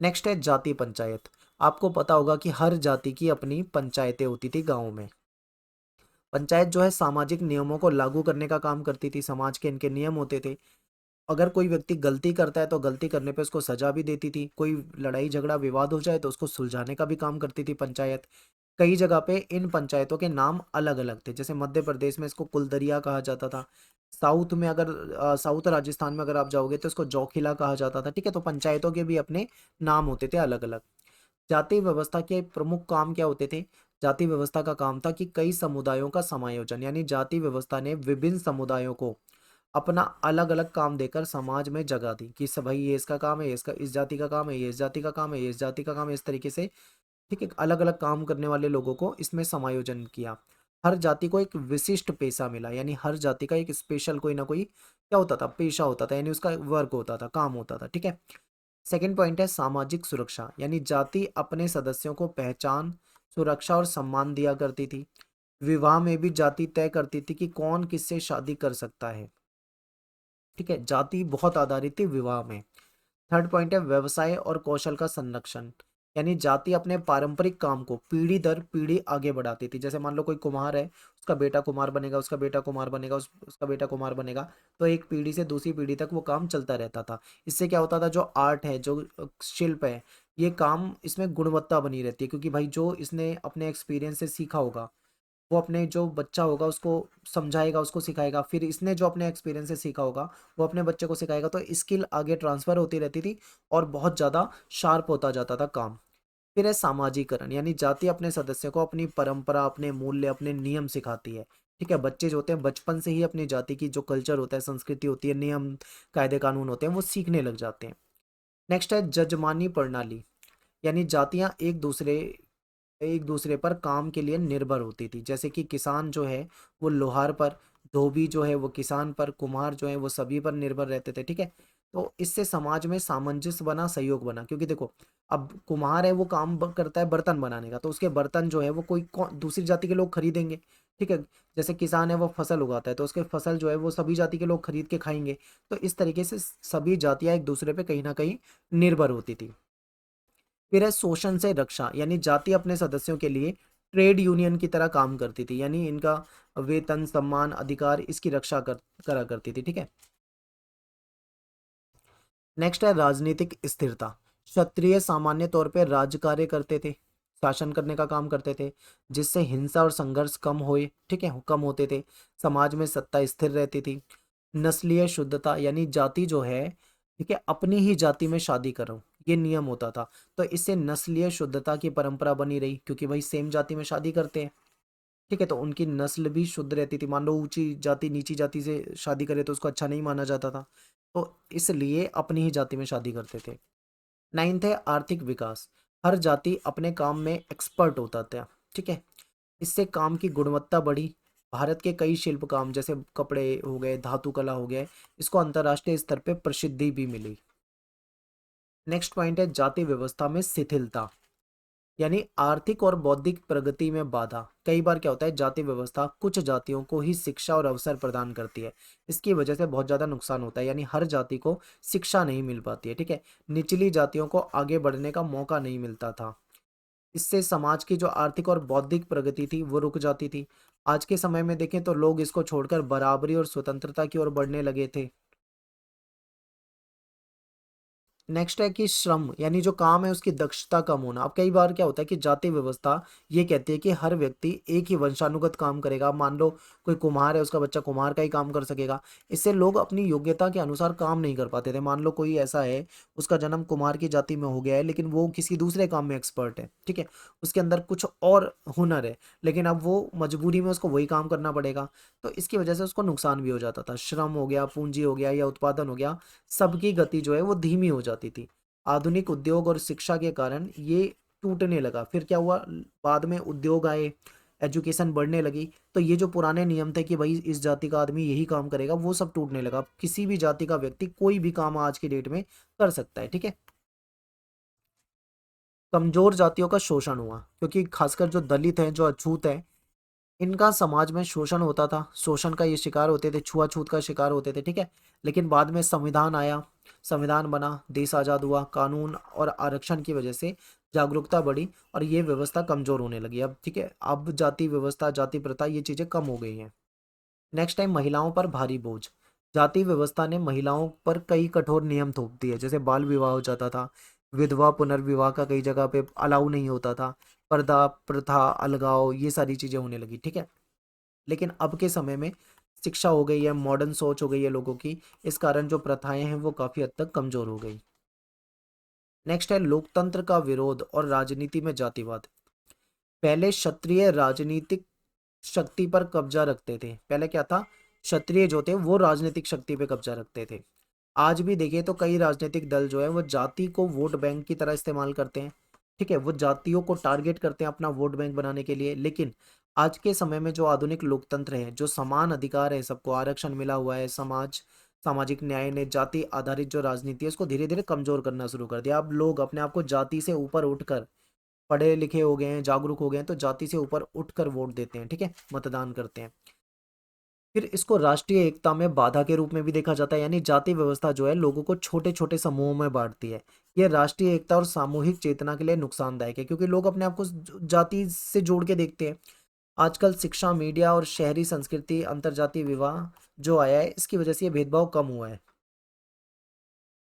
नेक्स्ट है जाति पंचायत। आपको पता होगा कि हर जाति की अपनी पंचायतें होती थी गाँव में। पंचायत जो है सामाजिक नियमों को लागू करने का काम करती थी, समाज के इनके नियम होते थे। अगर कोई व्यक्ति गलती करता है तो गलती करने पे उसको सजा भी देती थी, कोई लड़ाई झगड़ा विवाद हो जाए तो उसको सुलझाने का भी काम करती थी पंचायत। कई जगह पे इन पंचायतों के नाम अलग अलग थे। जैसे मध्य प्रदेश में इसको कुलदरिया कहा जाता था, साउथ में अगर साउथ राजस्थान में अगर आप जाओगे तो इसको जौखिला कहा जाता था। ठीक है, तो पंचायतों के भी अपने नाम होते थे अलग अलग। जाति व्यवस्था के प्रमुख काम क्या होते थे? जाति व्यवस्था का काम था कि कई समुदायों का समायोजन, यानी जाति व्यवस्था ने विभिन्न समुदायों को अपना अलग अलग काम देकर समाज में जगह दी कि सब भाई ये इसका काम है, ये इसका इस जाति का काम है, ये इस जाति का काम है, ये इस जाति का काम है, इस तरीके से ठीक है अलग अलग काम करने वाले लोगों को इसमें समायोजन किया। हर जाति को एक विशिष्ट पेशा मिला, यानी हर जाति का एक स्पेशल कोई ना कोई क्या होता था, पेशा होता था, यानी उसका वर्क होता था, काम होता था। ठीक है, सेकंड पॉइंट है सामाजिक सुरक्षा, यानी जाति अपने सदस्यों को पहचान, सुरक्षा और सम्मान दिया करती थी। विवाह में भी जाति तय करती थी कि कौन किससे शादी कर सकता है। ठीक है, जाति बहुत आधारित थी विवाह में। थर्ड पॉइंट है व्यवसाय और कौशल का संरक्षण, यानी जाति अपने पारंपरिक काम को पीढ़ी दर पीढ़ी आगे बढ़ाती थी। जैसे मान लो कोई कुम्हार है, उसका बेटा कुम्हार बनेगा, उसका बेटा कुम्हार बनेगा, उसका बेटा कुम्हार बनेगा, तो एक पीढ़ी से दूसरी पीढ़ी तक वो काम चलता रहता था। इससे क्या होता था, जो आर्ट है, जो शिल्प है, ये काम इसमें गुणवत्ता बनी रहती है, क्योंकि भाई जो इसने अपने एक्सपीरियंस से सीखा होगा वो अपने जो बच्चा होगा उसको समझाएगा, उसको सिखाएगा, फिर इसने जो अपने एक्सपीरियंस से सीखा होगा वो अपने बच्चे को सिखाएगा, तो स्किल आगे ट्रांसफर होती रहती थी और बहुत ज़्यादा शार्प होता जाता था काम। फिर है सामाजिकरण, यानी जाति अपने सदस्यों को अपनी परंपरा, अपने मूल्य, अपने नियम सिखाती है। ठीक है, बच्चे जो होते हैं बचपन से ही अपनी जाति की जो कल्चर होता है, संस्कृति होती है, नियम कायदे कानून होते हैं, वो सीखने लग जाते हैं। नेक्स्ट है जजमानी प्रणाली, यानी जातियां एक दूसरे पर काम के लिए निर्भर होती थी। जैसे कि किसान जो है वो लोहार पर, धोबी जो है वो किसान पर, कुम्हार जो है वो सभी पर निर्भर रहते थे। ठीक है, तो इससे समाज में सामंजस्य बना, सहयोग बना, क्योंकि देखो अब कुम्हार है वो काम करता है बर्तन बनाने का, तो उसके बर्तन जो है वो दूसरी जाति के लोग खरीदेंगे। ठीक है, जैसे किसान है वो फसल उगाता है, तो उसके फसल जो है वो सभी जाति के लोग खरीद के खाएंगे। तो इस तरीके से सभी जातियां एक दूसरे पे कहीं ना कहीं निर्भर होती थी। फिर है शोषण से रक्षा, यानी जाति अपने सदस्यों के लिए ट्रेड यूनियन की तरह काम करती थी, यानी इनका वेतन, सम्मान, अधिकार इसकी रक्षा करा करती थी। ठीक है, नेक्स्ट है राजनीतिक स्थिरता। क्षत्रिय सामान्य तौर पे राज्य कार्य करते थे, शासन करने का काम करते थे, जिससे हिंसा और संघर्ष कम हुए। ठीक है, कम होते थे। समाज में सत्ता स्थिर रहती थी। नस्लीय शुद्धता, यानी जाति जो है ठीक है अपनी ही जाति में शादी करो, ये नियम होता था। तो इससे नस्लीय शुद्धता की परंपरा बनी रही, क्योंकि भाई सेम जाति में शादी करते हैं। ठीक है, तो उनकी नस्ल भी शुद्ध रहती थी। मान लो ऊंची जाति नीची जाति से शादी करे तो उसको अच्छा नहीं माना जाता था, तो इसलिए अपनी ही जाति में शादी करते थे। नाइन्थ है आर्थिक विकास। हर जाति अपने काम में एक्सपर्ट होता था। ठीक है, इससे काम की गुणवत्ता बढ़ी। भारत के कई शिल्प काम जैसे कपड़े हो गए, धातु कला हो गया, इसको अंतर्राष्ट्रीय स्तर पे प्रसिद्धि भी मिली। नेक्स्ट पॉइंट है जाति व्यवस्था में शिथिलता, यानी आर्थिक और बौद्धिक प्रगति में बाधा। कई बार क्या होता है, जाति व्यवस्था कुछ जातियों को ही शिक्षा और अवसर प्रदान करती है, इसकी वजह से बहुत ज्यादा नुकसान होता है, यानी हर जाति को शिक्षा नहीं मिल पाती है। ठीक है, निचली जातियों को आगे बढ़ने का मौका नहीं मिलता था। इससे समाज की जो आर्थिक और बौद्धिक प्रगति थी वो रुक जाती थी। आज के समय में देखें तो लोग इसको छोड़कर बराबरी और स्वतंत्रता की ओर बढ़ने लगे थे। नेक्स्ट है कि श्रम, यानी जो काम है उसकी दक्षता कम होना। अब कई बार क्या होता है कि जाति व्यवस्था ये कहती है कि हर व्यक्ति एक ही वंशानुगत काम करेगा। मान लो कोई कुम्हार है, उसका बच्चा कुम्हार का ही काम कर सकेगा। इससे लोग अपनी योग्यता के अनुसार काम नहीं कर पाते थे। मान लो कोई ऐसा है, उसका जन्म कुम्हार की जाति में हो गया है, लेकिन वो किसी दूसरे काम में एक्सपर्ट है। ठीक है, उसके अंदर कुछ और हुनर है, लेकिन अब वो मजबूरी में उसको वही काम करना पड़ेगा, तो इसकी वजह से उसको नुकसान भी हो जाता था। श्रम हो गया, पूंजी हो गया या उत्पादन हो गया, सबकी गति जो है वो धीमी हो जाती थी। आधुनिक उद्योग और शिक्षा के कारण ये टूटने लगा। फिर क्या हुआ, बाद में उद्योग आए, एजुकेशन बढ़ने लगी, तो ये जो पुराने नियम थे कि भाई इस जाति का आदमी यही काम करेगा, वो सब टूटने लगा। किसी भी जाति का व्यक्ति कोई भी काम आज की डेट में कर सकता है। ठीक है, कमजोर जातियों का शोषण हुआ, क्योंकि खासकर जो दलित हैं, जो अछूत हैं, इनका समाज में शोषण होता था। शोषण का ये शिकार होते थे, छुआछूत का शिकार होते थे। ठीक है, लेकिन बाद में संविधान आया, संविधान बना, देश आज़ाद हुआ, कानून और आरक्षण की वजह से जागरूकता बढ़ी और ये व्यवस्था कमजोर होने लगी। अब ठीक है, अब जाति व्यवस्था, जाति प्रथा, ये चीजें कम हो गई हैं। नेक्स्ट टाइम महिलाओं पर भारी बोझ। जाति व्यवस्था ने महिलाओं पर कई कठोर नियम थोप दिए, जैसे बाल विवाह हो जाता था, विधवा पुनर्विवाह का कई जगह पे अलाउ नहीं होता था, पर्दा प्रथा अलगाव ये सारी चीजें होने लगी, ठीक है। लेकिन अब के समय में शिक्षा हो गई है, मॉडर्न सोच हो गई है लोगों की, इस कारण जो प्रथाएं हैं वो काफी हद तक कमजोर हो गई। नेक्स्ट है लोकतंत्र का विरोध और राजनीति में जातिवाद। पहले क्षत्रिय राजनीतिक शक्ति पर कब्जा रखते थे। पहले क्या था, क्षत्रिय जो थे वो राजनीतिक शक्ति पे कब्जा रखते थे। आज भी देखिए तो कई राजनीतिक दल जो है वो जाति को वोट बैंक की तरह इस्तेमाल करते हैं, ठीक है, वो जातियों को टारगेट करते हैं अपना वोट बैंक बनाने के लिए। लेकिन आज के समय में जो आधुनिक लोकतंत्र है, जो समान अधिकार है, सबको आरक्षण मिला हुआ है, सामाजिक न्याय ने जाति आधारित जो राजनीति है उसको धीरे धीरे कमजोर करना शुरू कर दिया। अब लोग अपने आप को जाति से ऊपर उठकर पढ़े लिखे हो गए हैं, जागरूक हो गए हैं, तो जाति से ऊपर उठकर वोट देते हैं, ठीक है, मतदान करते हैं। फिर इसको राष्ट्रीय एकता में बाधा के रूप में भी देखा जाता है, यानी जाति व्यवस्था जो है लोगों को छोटे छोटे समूहों में बांटती है। यह राष्ट्रीय एकता और सामूहिक चेतना के लिए नुकसानदायक है, क्योंकि लोग अपने आप को जाति से जोड़ के देखते हैं। आजकल शिक्षा, मीडिया और शहरी संस्कृति, अंतरजातीय विवाह जो आया है, इसकी वजह से ये भेदभाव कम हुआ है।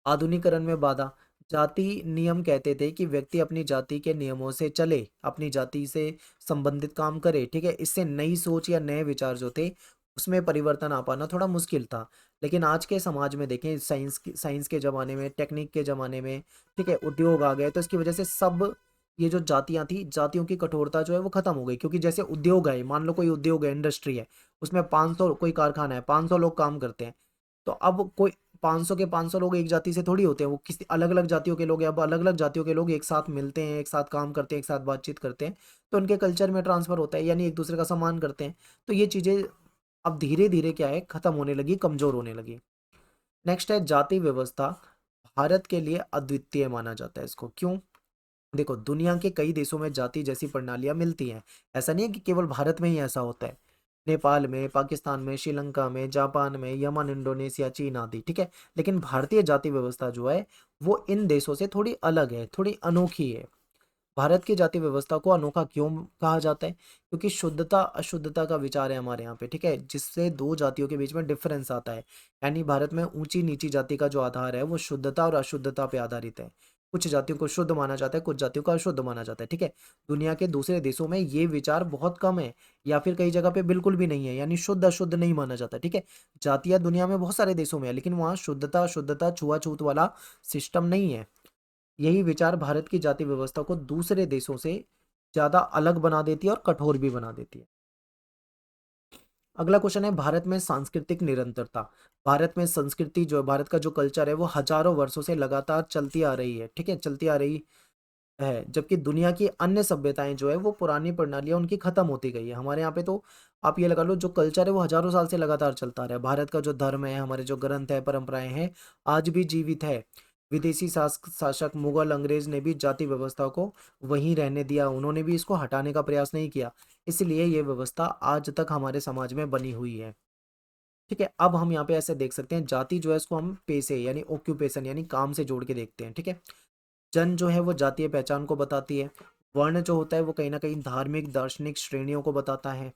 आधुनिकरण में बाधा। जाति नियम कहते थे कि व्यक्ति अपनी जाति के नियमों से चले, अपनी जाति से संबंधित काम करे, ठीक है, इससे नई सोच या नए विचार जो थे उसमें परिवर्तन आ पाना थोड़ा मुश्किल था। लेकिन आज के समाज में देखें, साइंस के जमाने में, टेक्निक के जमाने में, ठीक है, उद्योग आ गए, तो इसकी वजह से सब ये जो जातियां थी, जातियों की कठोरता जो है वो खत्म हो गई। क्योंकि जैसे उद्योग है, मान लो कोई उद्योग है, इंडस्ट्री है, उसमें 500, कोई कारखाना है, 500 लोग काम करते हैं, तो अब कोई 500 के 500 लोग एक जाति से थोड़ी होते हैं, वो किसी अलग अलग जातियों के लोग हैं। अब अलग अलग जातियों के लोग एक साथ मिलते हैं, एक साथ काम करते हैं, एक साथ बातचीत करते हैं, तो उनके कल्चर में ट्रांसफर होता है, यानी एक दूसरे का सम्मान करते हैं। तो ये चीजें अब धीरे धीरे क्या है, खत्म होने लगी, कमजोर होने लगी। नेक्स्ट है जाति व्यवस्था। भारत के लिए अद्वितीय माना जाता है इसको, क्यों? देखो, दुनिया के कई देशों में जाति जैसी प्रणालियां मिलती हैं। ऐसा नहीं है कि केवल भारत में ही ऐसा होता है। नेपाल में, पाकिस्तान में, श्रीलंका में, जापान में, यमन, इंडोनेशिया, चीन आदि, ठीक है। लेकिन भारतीय जाति व्यवस्था जो है वो इन देशों से थोड़ी अलग है, थोड़ी अनोखी है। भारत की जाति व्यवस्था को अनोखा क्यों कहा जाता है? क्योंकि शुद्धता अशुद्धता का विचार है हमारे यहाँ पे, ठीक है, जिससे दो जातियों के बीच में डिफरेंस आता है। यानी भारत में ऊंची नीची जाति का जो आधार है वो शुद्धता और अशुद्धता पे आधारित है। कुछ जातियों को शुद्ध माना जाता है, कुछ जातियों को अशुद्ध माना जाता है, ठीक है। दुनिया के दूसरे देशों में ये विचार बहुत कम है, या फिर कई जगह पे बिल्कुल भी नहीं है, यानी शुद्ध अशुद्ध नहीं माना जाता, ठीक है। जातियां दुनिया में बहुत सारे देशों में है, लेकिन वहाँ शुद्धता अशुद्धता छुआछूत वाला सिस्टम नहीं है। यही विचार भारत की जाति व्यवस्था को दूसरे देशों से ज्यादा अलग बना देती है और कठोर भी बना देती है। अगला क्वेश्चन है भारत में सांस्कृतिक निरंतरता। भारत में संस्कृति जो है, भारत का जो कल्चर है वो हजारों वर्षों से लगातार चलती आ रही है, ठीक है, चलती आ रही है। जबकि दुनिया की अन्य सभ्यताएं जो है वो पुरानी प्रणालियां उनकी खत्म होती गई है। हमारे यहाँ पे तो आप ये लगा लो, जो कल्चर है वो हजारों साल से लगातार चलता रहा है। भारत का जो धर्म है, हमारे जो ग्रंथ है, परंपराएं हैं, आज भी जीवित है। विदेशी शासक मुगल, अंग्रेज ने भी जाति व्यवस्था को वहीं रहने दिया, उन्होंने भी इसको हटाने का प्रयास नहीं किया। इसलिए ये व्यवस्था आज तक हमारे समाज में बनी हुई है, ठीक है। अब हम यहाँ पे ऐसे देख सकते हैं, जाति जो है इसको हम पेशे यानी ऑक्यूपेशन यानी काम से जोड़ के देखते हैं, ठीक है। जन जो है वो जातीय पहचान को बताती है। वर्ण जो होता है वो कहीं ना कहीं धार्मिक दार्शनिक श्रेणियों को बताता है।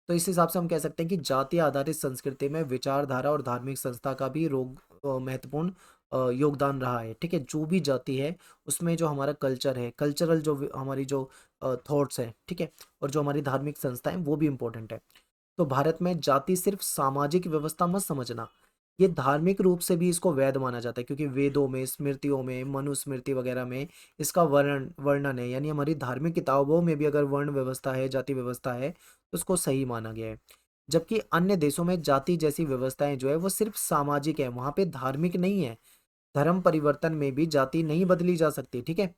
तो इस हिसाब से हम कह सकते हैं कि जाति आधारित संस्कृति में विचारधारा और धार्मिक संस्था का भी महत्वपूर्ण योगदान रहा है, ठीक है। जो भी जाति है उसमें जो हमारा कल्चर है, कल्चरल जो हमारी जो थॉट्स है, ठीक है, और जो हमारी धार्मिक संस्था है वो भी इंपॉर्टेंट है। तो भारत में जाति सिर्फ सामाजिक व्यवस्था मत समझना, ये धार्मिक रूप से भी इसको वैध माना जाता है, क्योंकि वेदों में, स्मृतियों में, मनुस्मृति वगैरह में इसका वर्णन है। यानी हमारी धार्मिक किताबों में भी अगर वर्ण व्यवस्था है, जाति व्यवस्था है, तो उसको सही माना गया है। जबकि अन्य देशों में जाति जैसी व्यवस्थाएं जो है वो सिर्फ सामाजिक है, वहां पे धार्मिक नहीं है। धर्म परिवर्तन में भी जाति नहीं बदली जा सकती, ठीक है।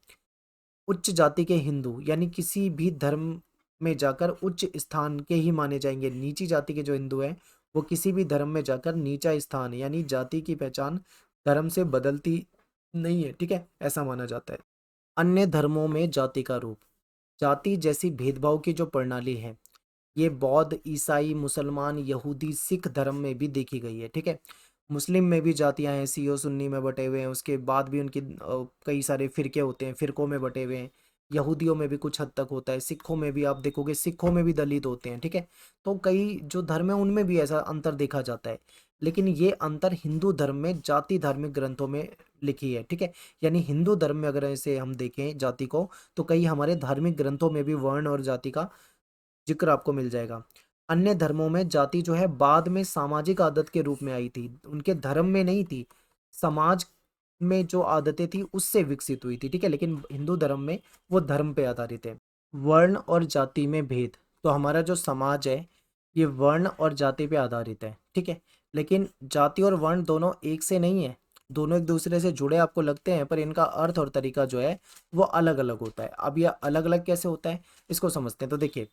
उच्च जाति के हिंदू यानी किसी भी धर्म में जाकर उच्च स्थान के ही माने जाएंगे। नीची जाति के जो हिंदू हैं वो किसी भी धर्म में जाकर नीचा स्थान यानी जाति की पहचान धर्म से बदलती नहीं है, ठीक है, ऐसा माना जाता है। अन्य धर्मों में जाति का रूप। जाति जैसी भेदभाव की जो प्रणाली है ये बौद्ध, ईसाई, मुसलमान, यहूदी, सिख धर्म में भी देखी गई है, ठीक है। मुस्लिम में भी जातियां हैं, सियो सुन्नी में बटे हुए हैं, उसके बाद भी उनकी कई सारे फिरके होते हैं, फिरकों में बटे हुए हैं। यहूदियों में भी कुछ हद तक होता है, सिखों में भी आप देखोगे, सिखों में भी दलित होते हैं, ठीक है। तो कई जो धर्म है उनमें भी ऐसा अंतर देखा जाता है, लेकिन ये अंतर हिंदू धर्म में जाति धार्मिक ग्रंथों में लिखी है, ठीक है। यानी हिंदू धर्म में अगर ऐसे हम देखें जाति को, तो कई हमारे धार्मिक ग्रंथों में भी वर्ण और जाति का जिक्र आपको मिल जाएगा। अन्य धर्मों में जाति जो है बाद में सामाजिक आदत के रूप में आई थी, उनके धर्म में नहीं थी, समाज में जो आदतें थी उससे विकसित हुई थी, ठीक है। लेकिन हिंदू धर्म में वो धर्म पे आधारित है। वर्ण और जाति में भेद, तो हमारा जो समाज है ये वर्ण और जाति पे आधारित है, ठीक है। लेकिन जाति और वर्ण दोनों एक से नहीं है, दोनों एक दूसरे से जुड़े आपको लगते हैं, पर इनका अर्थ और तरीका जो है वो अलग अलग होता है। अब यह अलग अलग कैसे होता है इसको समझते हैं। तो देखिए,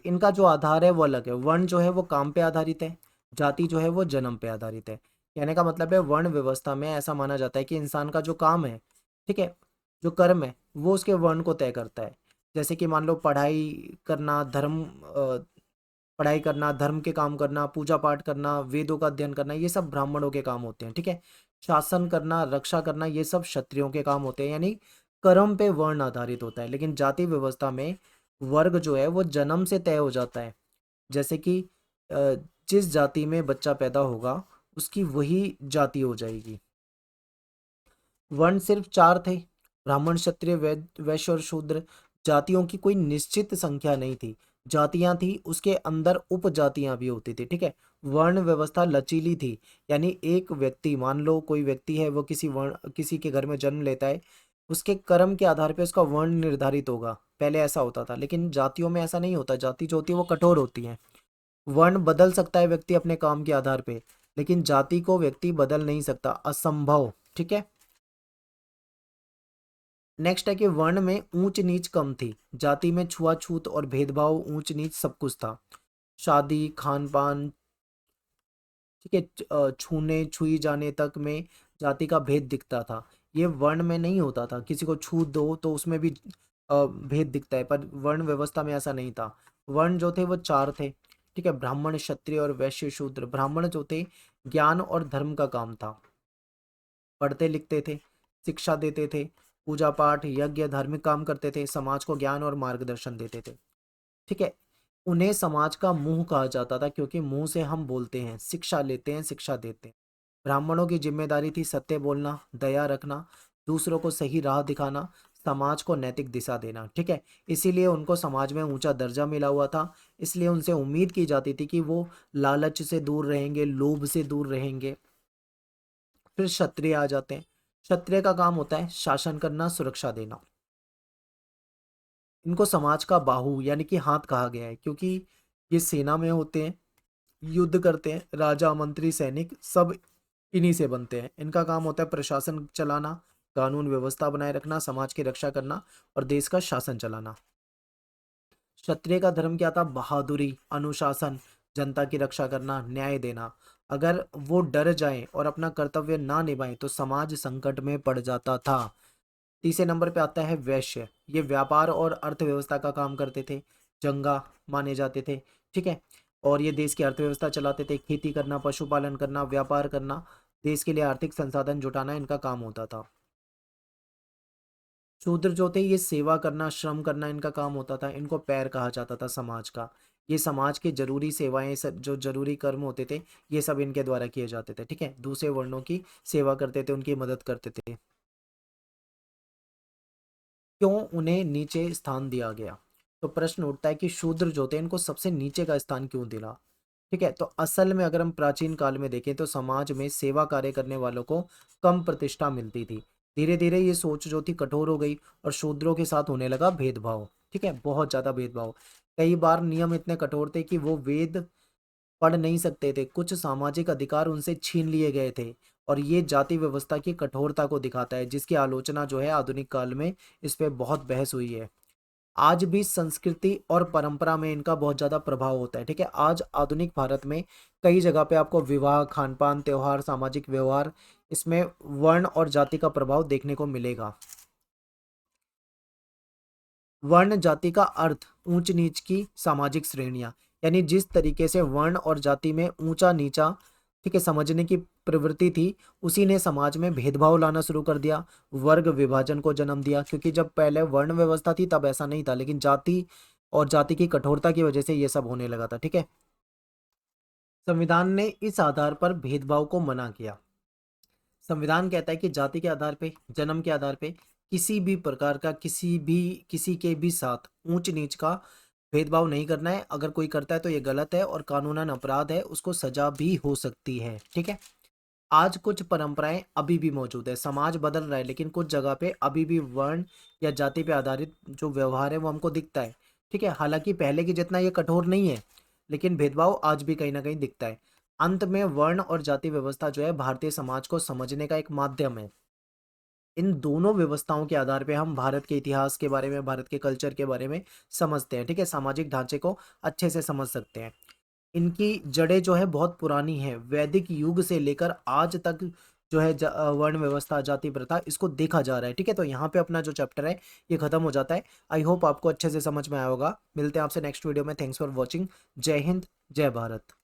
इनका जो आधार है वो अलग है। वर्ण जो है वो काम पे आधारित है, जाति जो है वो जन्म पे आधारित है। कहने का मतलब है वर्ण व्यवस्था में ऐसा माना जाता है कि इंसान का जो काम है, ठीक है, जो कर्म है वो उसके वर्ण को तय करता है। जैसे कि मान लो पढ़ाई करना, धर्म के काम करना, पूजा पाठ करना, वेदों का अध्ययन करना, ये सब ब्राह्मणों के काम होते हैं, ठीक है। शासन करना, रक्षा करना, ये सब क्षत्रियों के काम होते हैं। यानी कर्म पे वर्ण आधारित होता है। लेकिन जाति व्यवस्था में वर्ग जो है वो जन्म से तय हो जाता है। जैसे कि अ, जिस जाति में बच्चा पैदा होगा उसकी वही जाति हो जाएगी। वर्ण सिर्फ चार थे, ब्राह्मण, क्षत्रिय, वैश्य और शूद्र। जातियों की कोई निश्चित संख्या नहीं थी, जातियां थी, उसके अंदर उपजातियां भी होती थी, ठीक है। वर्ण व्यवस्था लचीली थी। यानी एक व्यक्ति, मान लो कोई व्यक्ति है, वो किसी के घर में जन्म लेता है, उसके कर्म के आधार पे उसका वर्ण निर्धारित होगा। पहले ऐसा होता था, लेकिन जातियों में ऐसा नहीं होता। जाति जो होती है वो कठोर होती है। वर्ण बदल सकता है व्यक्ति अपने काम के आधार पे, लेकिन जाति को व्यक्ति बदल नहीं सकता, असंभव, ठीक है। नेक्स्ट है कि वर्ण में ऊंच नीच कम थी, जाति में छुआछूत और भेदभाव, ऊंच नीच सब कुछ था। शादी, खान पान, ठीक है, छूने छुई जाने तक में जाति का भेद दिखता था। ये वर्ण में नहीं होता था, किसी को छू दो तो उसमें भी भेद दिखता है, पर वर्ण व्यवस्था में ऐसा नहीं था। वर्ण जो थे वो चार थे, ठीक है, ब्राह्मण, क्षत्रिय और वैश्य शूद्र। ब्राह्मण जो थे ज्ञान और धर्म का काम था, पढ़ते लिखते थे, शिक्षा देते थे, पूजा पाठ, यज्ञ, धार्मिक काम करते थे, समाज को ज्ञान और मार्गदर्शन देते थे, ठीक है। उन्हें समाज का मुंह कहा जाता था, क्योंकि मुंह से हम बोलते हैं, शिक्षा लेते हैं, शिक्षा देते हैं। ब्राह्मणों की जिम्मेदारी थी सत्य बोलना, दया रखना, दूसरों को सही राह दिखाना, समाज को नैतिक दिशा देना, ठीक है। इसीलिए उनको समाज में ऊंचा दर्जा मिला हुआ था। इसलिए उनसे उम्मीद की जाती थी कि वो लालच से दूर रहेंगे, लोभ से दूर रहेंगे। फिर क्षत्रिय आ जाते हैं। क्षत्रिय का काम होता है शासन करना, सुरक्षा देना। इनको समाज का बाहु यानी कि हाथ कहा गया है, क्योंकि ये सेना में होते हैं, युद्ध करते हैं, राजा, मंत्री, सैनिक सब इन्हीं से बनते हैं। इनका काम होता है प्रशासन चलाना, कानून व्यवस्था बनाए रखना, समाज की रक्षा करना और देश का शासन चलाना। क्षत्रिय का धर्म क्या था? बहादुरी, अनुशासन, जनता की रक्षा करना, न्याय देना। अगर वो डर जाएं और अपना कर्तव्य ना निभाएं तो समाज संकट में पड़ जाता था। तीसरे नंबर पे आता है वैश्य। ये व्यापार और अर्थव्यवस्था का काम करते थे, जंगा माने जाते थे, ठीक है। और ये देश की अर्थव्यवस्था चलाते थे, खेती करना, पशुपालन करना, व्यापार करना, देश के लिए आर्थिक संसाधन जुटाना इनका काम होता था। शूद्र जो थे ये सेवा करना, श्रम करना इनका काम होता था। इनको पैर कहा जाता था समाज का। ये समाज की जरूरी सेवाएं, सब जो जरूरी कर्म होते थे ये सब इनके द्वारा किए जाते थे, ठीक है। दूसरे वर्णों की सेवा करते थे, उनकी मदद करते थे। क्यों उन्हें नीचे स्थान दिया गया? तो प्रश्न उठता है कि शूद्र जो थे इनको सबसे नीचे का स्थान क्यों दिला, ठीक है। तो असल में अगर हम प्राचीन काल में देखें तो समाज में सेवा कार्य करने वालों को कम प्रतिष्ठा मिलती थी। धीरे धीरे ये सोच जो थी कठोर हो गई और शूद्रों के साथ होने लगा भेदभाव, ठीक है, बहुत ज्यादा भेदभाव। कई बार नियम इतने कठोर थे कि वो वेद पढ़ नहीं सकते थे, कुछ सामाजिक अधिकार उनसे छीन लिए गए थे। और ये जाति व्यवस्था की कठोरता को दिखाता है, जिसकी आलोचना जो है आधुनिक काल में इस पे बहुत बहस हुई है। आज भी संस्कृति और परंपरा में इनका बहुत ज्यादा प्रभाव होता है, ठीक है। आज आधुनिक भारत में कई जगह पे आपको विवाह, खान पान, त्योहार, सामाजिक व्यवहार, इसमें वर्ण और जाति का प्रभाव देखने को मिलेगा। वर्ण जाति का अर्थ ऊंच नीच की सामाजिक श्रेणियां, यानी जिस तरीके से वर्ण और जाति में ऊंचा नीचा ठीक है, समझने की प्रवृत्ति थी, उसी ने समाज में भेदभाव लाना शुरू कर दिया, वर्ग विभाजन को जन्म दिया। क्योंकि जब पहले वर्ण व्यवस्था थी तब ऐसा नहीं था, लेकिन जाति और जाति की कठोरता की वजह से ये सब होने लगा था। ठीक है, संविधान ने इस आधार पर भेदभाव को मना किया। संविधान कहता है कि जाति के आधार पे, जन्म के आधार पे किसी भी प्रकार का किसी के भी साथ ऊंच नीच का भेदभाव नहीं करना है। अगर कोई करता है तो ये गलत है और कानूनन अपराध है, उसको सजा भी हो सकती है। ठीक है, आज कुछ परंपराएं अभी भी मौजूद है, समाज बदल रहा है, लेकिन कुछ जगह पे अभी भी वर्ण या जाति पे आधारित जो व्यवहार है वो हमको दिखता है। ठीक है, हालांकि पहले की जितना ये कठोर नहीं है, लेकिन भेदभाव आज भी कहीं ना कहीं दिखता है। अंत में वर्ण और जाति व्यवस्था जो है भारतीय समाज को समझने का एक माध्यम है। इन दोनों व्यवस्थाओं के आधार पे हम भारत के इतिहास के बारे में, भारत के कल्चर के बारे में समझते हैं। ठीक है, सामाजिक ढांचे को अच्छे से समझ सकते हैं। इनकी जड़ें जो है बहुत पुरानी है, वैदिक युग से लेकर आज तक जो है वर्ण व्यवस्था, जाति प्रथा, इसको देखा जा रहा है। ठीक है, तो यहाँ पे अपना जो चैप्टर है ये खत्म हो जाता है। आई होप आपको अच्छे से समझ में आया होगा। मिलते हैं आपसे नेक्स्ट वीडियो में। Thanks for watching. जय हिंद, जय भारत।